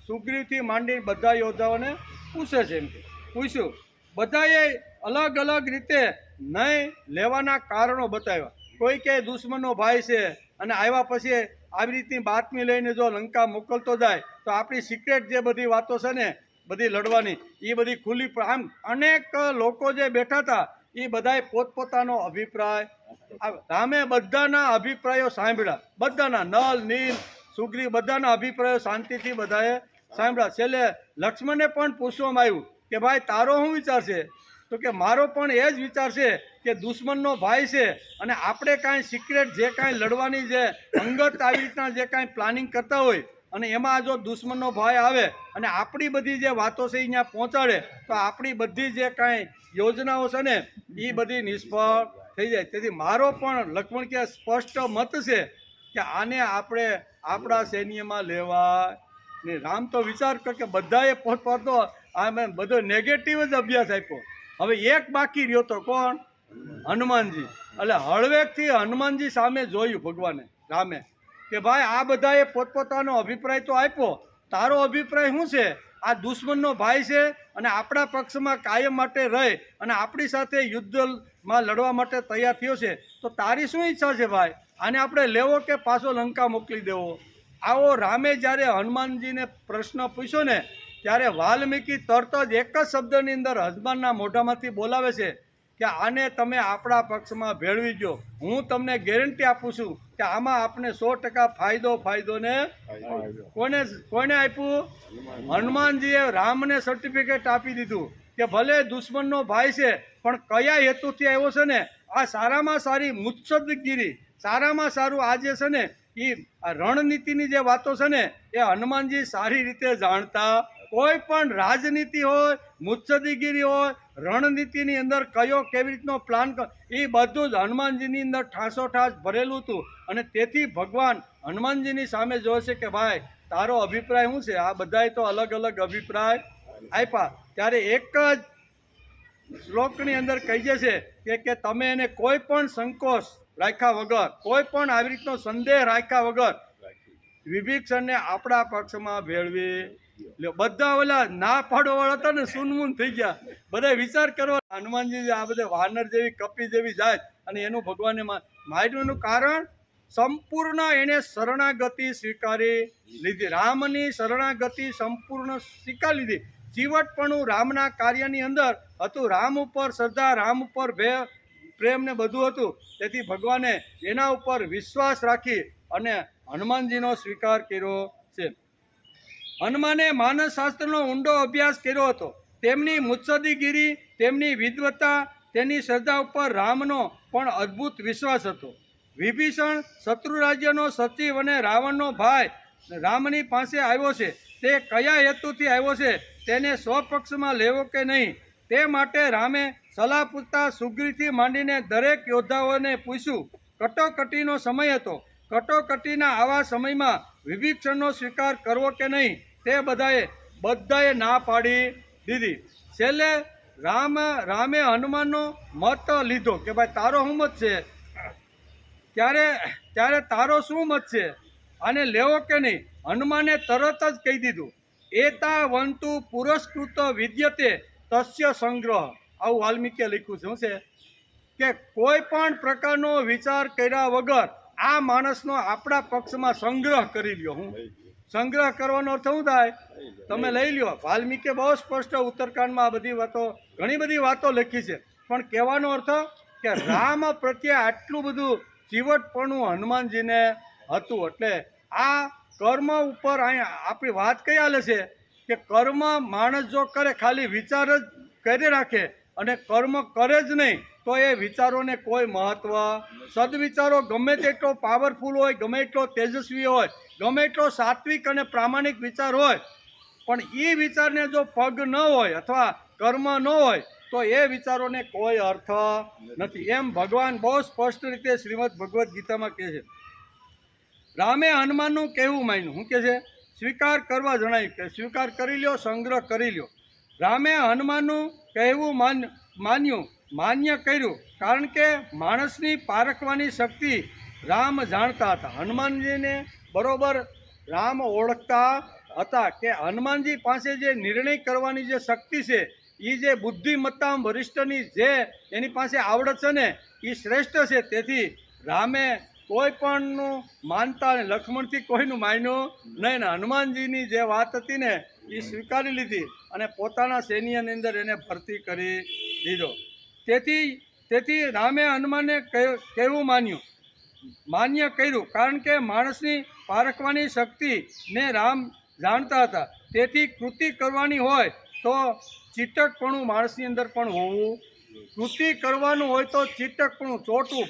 સુગ્રીવથી માંડી બધા યોદ્ધાઓને પૂછે છે. એમ કે પૂછ્યું. બધાએ અલગ અલગ રીતે નહીં લેવાના કારણો બતાવ્યા. કોઈ કે દુશ્મનનો ભાઈ છે અને આવ્યા પછી આવી રીતની બાતમી લઈને જો લંકા મોકલતો જાય તો આપણી સિક્રેટ જે બધી વાતો છે ને બધી લડવાની એ બધી ખુલ્લી. આમ અનેક લોકો જે બેઠા હતા એ બધાએ પોતપોતાનો અભિપ્રાય, રામે બધાના અભિપ્રાયો સાંભળ્યા. બધાના, નલ, નીલ, સુગ્રીવ, બધાના અભિપ્રાયો શાંતિથી બધાએ સાંભળ્યા. છેલ્લે લક્ષ્મણને પણ પૂછવામાં આવ્યું કે ભાઈ તારો શું વિચાર છે? તો કે મારો પણ એ જ વિચાર છે કે દુશ્મનનો ભાઈ છે અને આપણે કાંઈ સિક્રેટ જે કાંઈ લડવાની જે અંગત આવી રીતના જે કાંઈ પ્લાનિંગ કરતા હોય અને એમાં જો દુશ્મનનો ભાઈ આવે અને આપણી બધી જે વાતો છે અહીંયા પહોંચાડે તો આપણી બધી જે કાંઈ યોજનાઓ છે ને એ બધી નિષ્ફળ થઈ જાય. તેથી મારો પણ લક્ષ્મણ કે સ્પષ્ટ મત છે કે આને આપણે આપણા સૈન્યમાં લેવા ને. રામ તો વિચાર કર કે બધાએ પોતપોતો આમે બધો નેગેટિવ જ અભ્યાસ આપ્યો. હવે એક બાકી રહ્યો તો કોણ? હનુમાનજી. એટલે હળવેકથી હનુમાનજી સામે જોયું ભગવાને, રામે, કે ભાઈ આ બધાએ પોતપોતાનો અભિપ્રાય તો આપ્યો, તારો અભિપ્રાય શું છે? આ દુશ્મનનો ભાઈ છે અને આપણા પક્ષમાં કાયમ માટે રહે અને આપણી સાથે યુદ્ધમાં લડવા માટે તૈયાર થયો છે, તો તારી શું ઈચ્છા છે ભાઈ? આને આપણે લેવો કે પાછો લંકા મોકલી દેવો? આવો રામે જ્યારે હનુમાનજીને પ્રશ્ન પૂછ્યો ને ત્યારે વાલ્મીકી તરત જ એક જ શબ્દની અંદર હનુમાનના મોઢામાંથી બોલાવે છે કે આને તમે આપણા પક્ષમાં ભેળવી દો. હું તમને ગેરંટી આપું છું કે આમાં આપણે 100% ફાયદો ને કોને આપ્યું? હનુમાનજીએ રામને સર્ટિફિકેટ આપી દીધું કે ભલે દુશ્મનનો ભાઈ છે પણ કયા હેતુથી આવ્યો છે ને, આ સારામાં સારી મુત્સદ્દગીરી, સારામાં સારું આ જે છે ને એ રણનીતિની જે વાતો છે ને એ હનુમાનજી સારી રીતે જાણતા. કોઈ પણ રાજનીતિ હોય, મુત્સદ્દીગીરી હોય, રણનીતિની અંદર કયો કેવી રીતનો પ્લાન એ બધું જ હનુમાનજીની અંદર ઠાસોઠાસ ભરેલું હતું. અને તેથી ભગવાન હનુમાનજીની સામે જોવે છે કે ભાઈ તારો અભિપ્રાય શું છે? આ બધાએ તો અલગ અલગ અભિપ્રાય આપ્યા. ત્યારે એક જ શ્લોકની અંદર કહી જશે કે તમે એને કોઈ પણ સંકોચ રાખ્યા વગર, કોઈ પણ આવી રીતનો સંદેહ રાખ્યા વગર વિભીષણને આપણા પક્ષમાં ભેળવી લ્યો. બધા ઓલા ના પાડવાવાળા હતા ને સુનમુન થઈ ગયા. બધા વિચાર કરવા હનુમાનજી આ બધા વાનર જેવી, કપી જેવી જાય અને એનું ભગવાને માર્યું કારણ સંપૂર્ણ એને શરણાગતિ સ્વીકારી લીધી. રામની શરણાગતિ સંપૂર્ણ સ્વીકારી લીધી. ચીવટપણું રામના કાર્યની અંદર હતું. રામ ઉપર શ્રદ્ધા, રામ ઉપર પ્રેમ ને બધું હતું. તેથી ભગવાને એના ઉપર વિશ્વાસ રાખી અને હનુમાનજીનો સ્વીકાર કર્યો છે. હનુમાને માનસશાસ્ત્રનો ઊંડો અભ્યાસ કર્યો હતો. તેમની મુત્સદ્દીગીરી, તેમની વિદ્વત્તા, તેની શ્રદ્ધા ઉપર રામનો પણ અદ્ભુત વિશ્વાસ હતો. વિભીષણ શત્રુ રાજ્યનો સચિવ અને રાવણનો ભાઈ રામની પાસે આવ્યો છે. તે કયા હેતુથી આવ્યો છે તેને સ્વપક્ષમાં લેવો કે નહીં તે માટે રામે સલાહ પૂછતા સુગ્રીવથી માંડીને દરેક યોદ્ધાઓને પૂછ્યું. કટોકટીનો સમય હતો. કટોકટીના આવા સમયમાં વિભીષણનો સ્વીકાર કરવો કે નહીં તે બધાએ ના પાડી દીધી. છેલ્લે રામે હનુમાનનો મત લીધો કે ભાઈ તારો શું મત છે? ત્યારે તારો શું મત છે? આને લેવો કે નહીં? હનુમાને તરત જ કહી દીધું, એતા વંતુ પુરસ્કૃત વિદ્યતે તસ્ય સંગ્રહ. આવું વાલ્મીકીએ લખ્યું છે. શું છે? કે કોઈ પણ પ્રકારનો વિચાર કર્યા વગર આ માણસનો આપણા પક્ષમાં સંગ્રહ કરી લ્યો. હું સંગ્રહ કરવાનો અર્થ શું થાય? તમે લઈ લ્યો. વાલ્મીકીએ બહુ સ્પષ્ટ ઉત્તરકાંડમાં આ બધી વાતો, ઘણી બધી વાતો લખી છે. પણ કહેવાનો અર્થ કે રામ પ્રત્યે આટલું બધું ચીવટપણું હનુમાનજીને હતું. એટલે આ કર્મ ઉપર અહીંયા આપણી વાત કઈ હાલે છે કે કર્મ માણસ જો કરે, ખાલી વિચાર જ કરી રાખે અને કર્મ કરે જ નહીં તો એ વિચારોને કોઈ મહત્વ. સદવિચારો ગમે તેટલો પાવરફુલ હોય, ગમે એટલો તેજસ્વી હોય, ગમે એટલો સાત્વિક અને પ્રામાણિક વિચાર હોય, પણ એ વિચારને જો પગ ન હોય અથવા કર્મ ન હોય તો એ વિચારોને કોઈ અર્થ નથી. એમ ભગવાન બહુ સ્પષ્ટ રીતે શ્રીમદ ભગવદ્ ગીતામાં કહે છે. રામે હનુમાનનું કહેવું માન્યું. શું કહે છે? સ્વીકાર કરવા જણાવ્યું કે સ્વીકાર કરી લ્યો, સંગ્રહ કરી લ્યો. રામે હનુમાનનું કહેવું માન્યું, માન્ય કર્યું, કારણ કે માણસની પારખવાની શક્તિ રામ જાણતા હતા. હનુમાનજીને બરોબર રામ ઓળખતા હતા કે હનુમાનજી પાસે જે નિર્ણય કરવાની જે શક્તિ છે, એ જે બુદ્ધિમત્તા વરિષ્ઠની જે એની પાસે આવડત છે ને, એ શ્રેષ્ઠ છે. તેથી રામે કોઈ પણનું માનતા ને લક્ષ્મણથી કોઈનું માન્યું નહીં ને હનુમાનજીની જે વાત હતી ને એ સ્વીકારી લીધી અને પોતાના સૈન્યની અંદર એને ભરતી કરી દીધો. તેથી રામે હનુમાનને કહેવું માન્ય કર્યું, કારણ કે માણસની પારખવાની શક્તિને રામ જાણતા હતા. તેથી કૃતિ કરવાની હોય તો ચીટકપણું માણસની અંદર પણ હોવું. કૃતિ કરવાનું હોય તો ચીટકપણું, ચોટવું,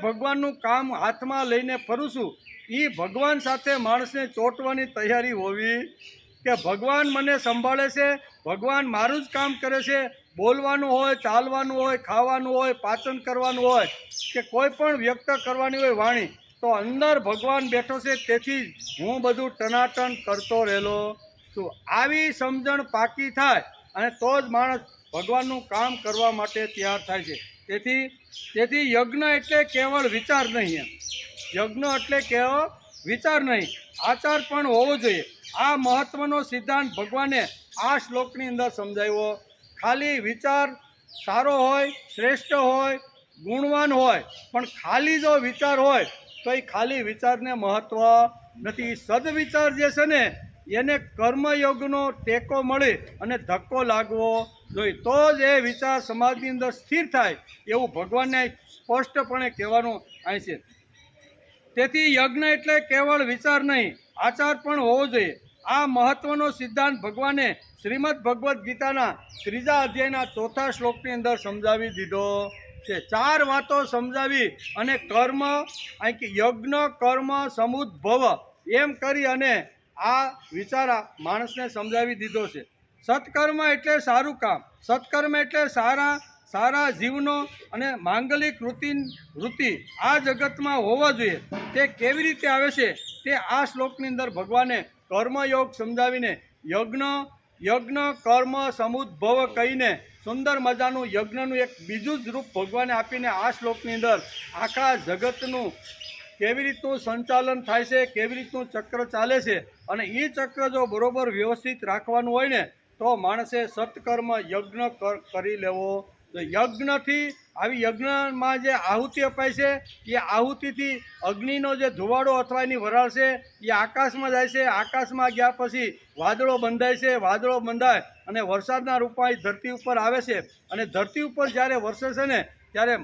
ભગવાનનું કામ હાથમાં લઈને ફરું છું, એ ભગવાન સાથે માણસને ચોંટવાની તૈયારી હોવી કે ભગવાન મને સંભાળે છે, ભગવાન મારું જ કામ કરે છે. બોલવાનું હોય, ચાલવાનું હોય, ખાવાનું હોય, પાચન કરવાનું હોય કે કોઈ પણ વ્યક્ત કરવાની હોય વાણી, તો અંદર ભગવાન બેઠો છે. તેથી હું બધું ટનાટન કરતો રહેલો છું. આવી સમજણ પાકી થાય અને તો જ માણસ ભગવાનનું કામ કરવા માટે તૈયાર થાય છે. તેથી યજ્ઞ એટલે કેવળ વિચાર નહીં. યજ્ઞ એટલે કેવળ વિચાર નહીં, આચાર પણ હોવો જોઈએ. આ મહત્વનો સિદ્ધાંત ભગવાને આ શ્લોકની અંદર સમજાવ્યો. ખાલી વિચાર સારો હોય, શ્રેષ્ઠ હોય, ગુણવાન હોય, પણ ખાલી જો વિચાર હોય તો એ ખાલી વિચારને મહત્વ નથી. સદવિચાર જે છે ને એને કર્મયોગનો ટેકો મળે અને ધક્કો લાગવો જોઈએ, તો જ એ વિચાર સમાજની અંદર સ્થિર થાય એવું ભગવાનને સ્પષ્ટપણે કહેવાનું અહીં છે. તેથી યજ્ઞ એટલે કેવળ વિચાર નહીં, આચાર પણ હોવો જોઈએ. આ મહત્વનો સિદ્ધાંત ભગવાને શ્રીમદ ભગવદ્ ગીતાના 3 અધ્યાયના 4થા શ્લોકની અંદર સમજાવી દીધો છે. 4 વાતો સમજાવી અને કર્મ યજ્ઞ કર્મ સમુદ્ભવ એમ કરી અને આ વિચાર માણસને સમજાવી દીધો છે. સત્કર્મ એટલે સારું કામ, સત્કર્મ એટલે સારા જીવનો અને માંગલિક વૃત્તિ આ જગતમાં હોવા જોઈએ. તે કેવી રીતે આવે છે તે આ શ્લોકની અંદર ભગવાને કર્મયોગ સમજાવીને યજ્ઞ કર્મ સમુદ્ભવ કહીને સુંદર મજાનું યજ્ઞનું એક બીજું જ રૂપ ભગવાને આપીને આ શ્લોકની અંદર આખા જગતનું કેવી રીતનું સંચાલન થાય છે, કેવી રીતનું ચક્ર ચાલે છે અને એ ચક્ર જો બરોબર વ્યવસ્થિત રાખવાનું હોય ને તો માણસે સત્કર્મ યજ્ઞ કરી લેવો. યજ્ઞથી આવી યજ્ઞમાં જે આહુતિ અપાય છે એ આહુતિથી અગ્નિનો જે ધુવાડો અથવા એની વરાળ છે એ આકાશમાં જાય છે. આકાશમાં ગયા પછી વાદળો બંધાય છે, વાદળો બંધાય અને વરસાદના રૂપમાં એ ધરતી ઉપર આવે છે અને ધરતી ઉપર જ્યારે વરસે છે ને ત્યારે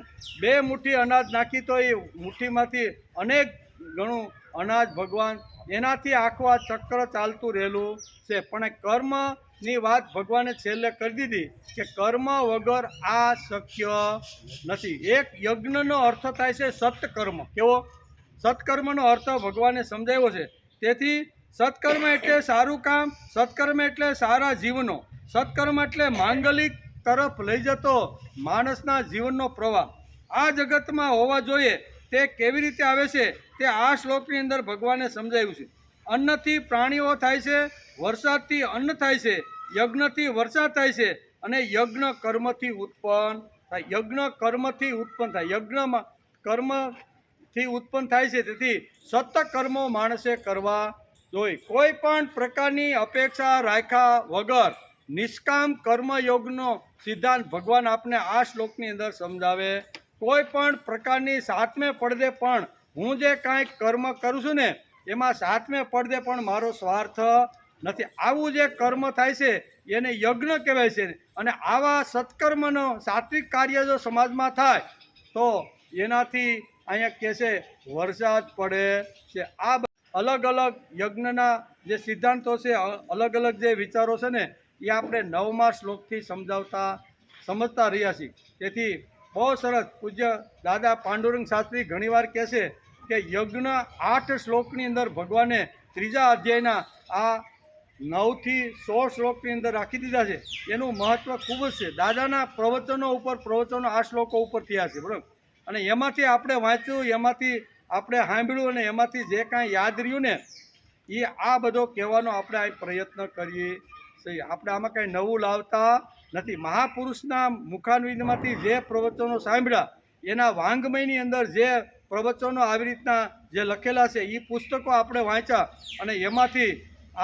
2 મુઠ્ઠી અનાજ નાખી તો એ મુઠ્ઠીમાંથી અનેક ગણું અનાજ ભગવાન એનાથી આખું આ ચક્ર ચાલતું રહેલું છે. પણ કર્મની વાત ભગવાને છેલ્લે કરી દીધી કે કર્મ વગર આ શક્ય નથી. એક યજ્ઞનો અર્થ થાય છે સત્કર્મ. કેવો? સત્કર્મનો અર્થ ભગવાને સમજાવ્યો છે. તેથી સત્કર્મ એટલે સારું કામ, સત્કર્મ એટલે સારા જીવનો, સત્કર્મ એટલે માંગલિક તરફ લઈ જતો માણસના જીવનનો પ્રવાહ આ જગતમાં હોવા જોઈએ. તે કેવી રીતે આવે છે તે આ શ્લોકની અંદર ભગવાને સમજાવ્યું છે. અન્નથી પ્રાણીઓ થાય છે, વરસાદથી અન્ન થાય છે, યજ્ઞથી વરસાદ થાય છે અને યજ્ઞ કર્મથી ઉત્પન્ન થાય. યજ્ઞ કર્મથી ઉત્પન્ન થાય, યજ્ઞમાં કર્મથી ઉત્પન્ન થાય છે. તેથી સત્કર્મો માણસે કરવા જોઈએ. કોઈ પણ પ્રકારની અપેક્ષા રાખ્યા વગર નિષ્કામ કર્મયોગનો સિદ્ધાંત ભગવાન આપને આ શ્લોકની અંદર સમજાવે. કોઈ પણ પ્રકારની 7મે પડદે પણ હું જે કાંઈક કર્મ કરું છું ને એમાં 7મે પડદે પણ મારો સ્વાર્થ નથી. આવું જે કર્મ થાય છે એને યજ્ઞ કહેવાય છે. અને આવા સત્કર્મનો સાત્વિક કાર્ય જો સમાજમાં થાય તો એનાથી અહીંયા કહે છે વરસાદ પડે છે. આ અલગ અલગ યજ્ઞના જે સિદ્ધાંતો છે, અલગ અલગ જે વિચારો છે ને એ આપણે 9મા શ્લોકથી સમજતા રહ્યા છીએ. તેથી બહુ સરસ પૂજ્ય દાદા પાંડુરંગ શાસ્ત્રી ઘણીવાર કહે છે કે યજ્ઞ 8 શ્લોકની અંદર ભગવાને 3 અધ્યાયના આ 9થી 16 શ્લોકની અંદર રાખી દીધા છે. એનું મહત્ત્વ ખૂબ જ છે. દાદાના પ્રવચનો આ શ્લોકો ઉપર થયા છે, બરાબર. અને એમાંથી આપણે વાંચ્યું, એમાંથી આપણે સાંભળ્યું અને એમાંથી જે કાંઈ યાદ રહ્યું ને એ આ બધો કહેવાનો આપણે આ પ્રયત્ન કરીએ છીએ. આપણે આમાં કાંઈ નવું લાવતા નથી. મહાપુરુષના મુખારવિંદમાંથી જે પ્રવચનો સાંભળ્યા એના વાંગમયની અંદર જે પ્રવચનો આવી રીતના જે લખેલા છે એ પુસ્તકો આપણે વાંચ્યા અને એમાંથી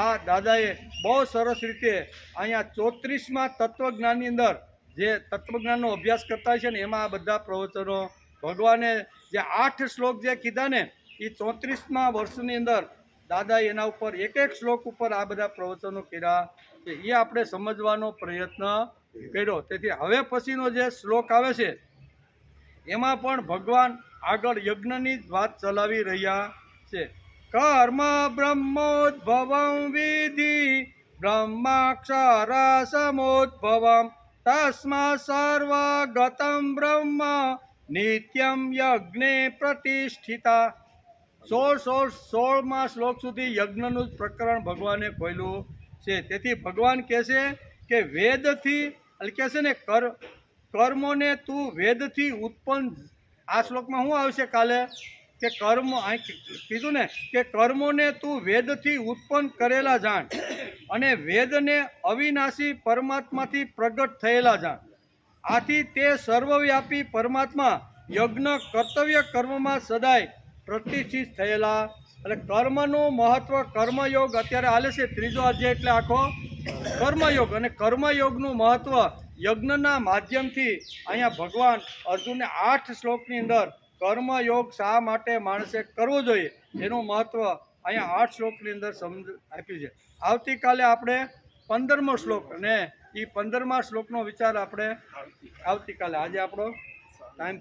આ દાદાએ બહુ સરસ રીતે અહીંયા 34મા તત્વજ્ઞાનની અંદર જે તત્વજ્ઞાનનો અભ્યાસ કરતા હોય છે ને એમાં આ બધા પ્રવચનો ભગવાને જે 8 શ્લોક જે કીધા ને એ 34મા વર્ષની અંદર દાદાએ એના ઉપર એક શ્લોક ઉપર આ બધા પ્રવચનો કર્યા છે. એ આપણે સમજવાનો પ્રયત્ન કર્યો. તેથી હવે પછીનો જે શ્લોક આવે છે એમાં પણ ભગવાન આગળ યજ્ઞની જ વાત ચલાવી રહ્યા છે. કર્મ બ્રહ્મોદ્ભવમ વિધિ બ્રહ્માક્ષર સમોદ્ભવમ તસ્મા સર્વગતમ બ્રહ્મ નિત્યમ યજ્ઞે પ્રતિષ્ઠિતા. 16માં શ્લોક સુધી યજ્ઞનું જ પ્રકરણ ભગવાને ખોલ્યું છે. તેથી ભગવાન કહે છે કે વેદથી એટલે કહે છે ને કર્મોને તું વેદથી ઉત્પન્ન. આ શ્લોકમાં શું આવશે કાલે કે કર્મ કીધું ને કે કર્મોને તું વેદથી ઉત્પન્ન કરેલા જાણ અને વેદને અવિનાશી પરમાત્માથી પ્રગટ થયેલા જાણ. આથી તે સર્વવ્યાપી પરમાત્મા યજ્ઞ કર્તવ્ય કર્મમાં સદાય પ્રતિષ્ઠિત થયેલા. એટલે કર્મનું મહત્ત્વ, કર્મયોગ અત્યારે હાલે છે 3જો અધ્યાય એટલે આખો કર્મયોગ. અને કર્મયોગનું મહત્ત્વ યજ્ઞના માધ્યમથી અહીંયા ભગવાન અર્જુનને 8 શ્લોકની અંદર કર્મયોગ શા માટે માણસે કરવો જોઈએ એનું મહત્ત્વ અહીંયા 8 શ્લોકની અંદર સમજ આપ્યું છે. આવતીકાલે આપણે 15મો શ્લોક અને એ 15મા શ્લોકનો વિચાર આપણે આવતીકાલે. આજે આપણો ટાઈમ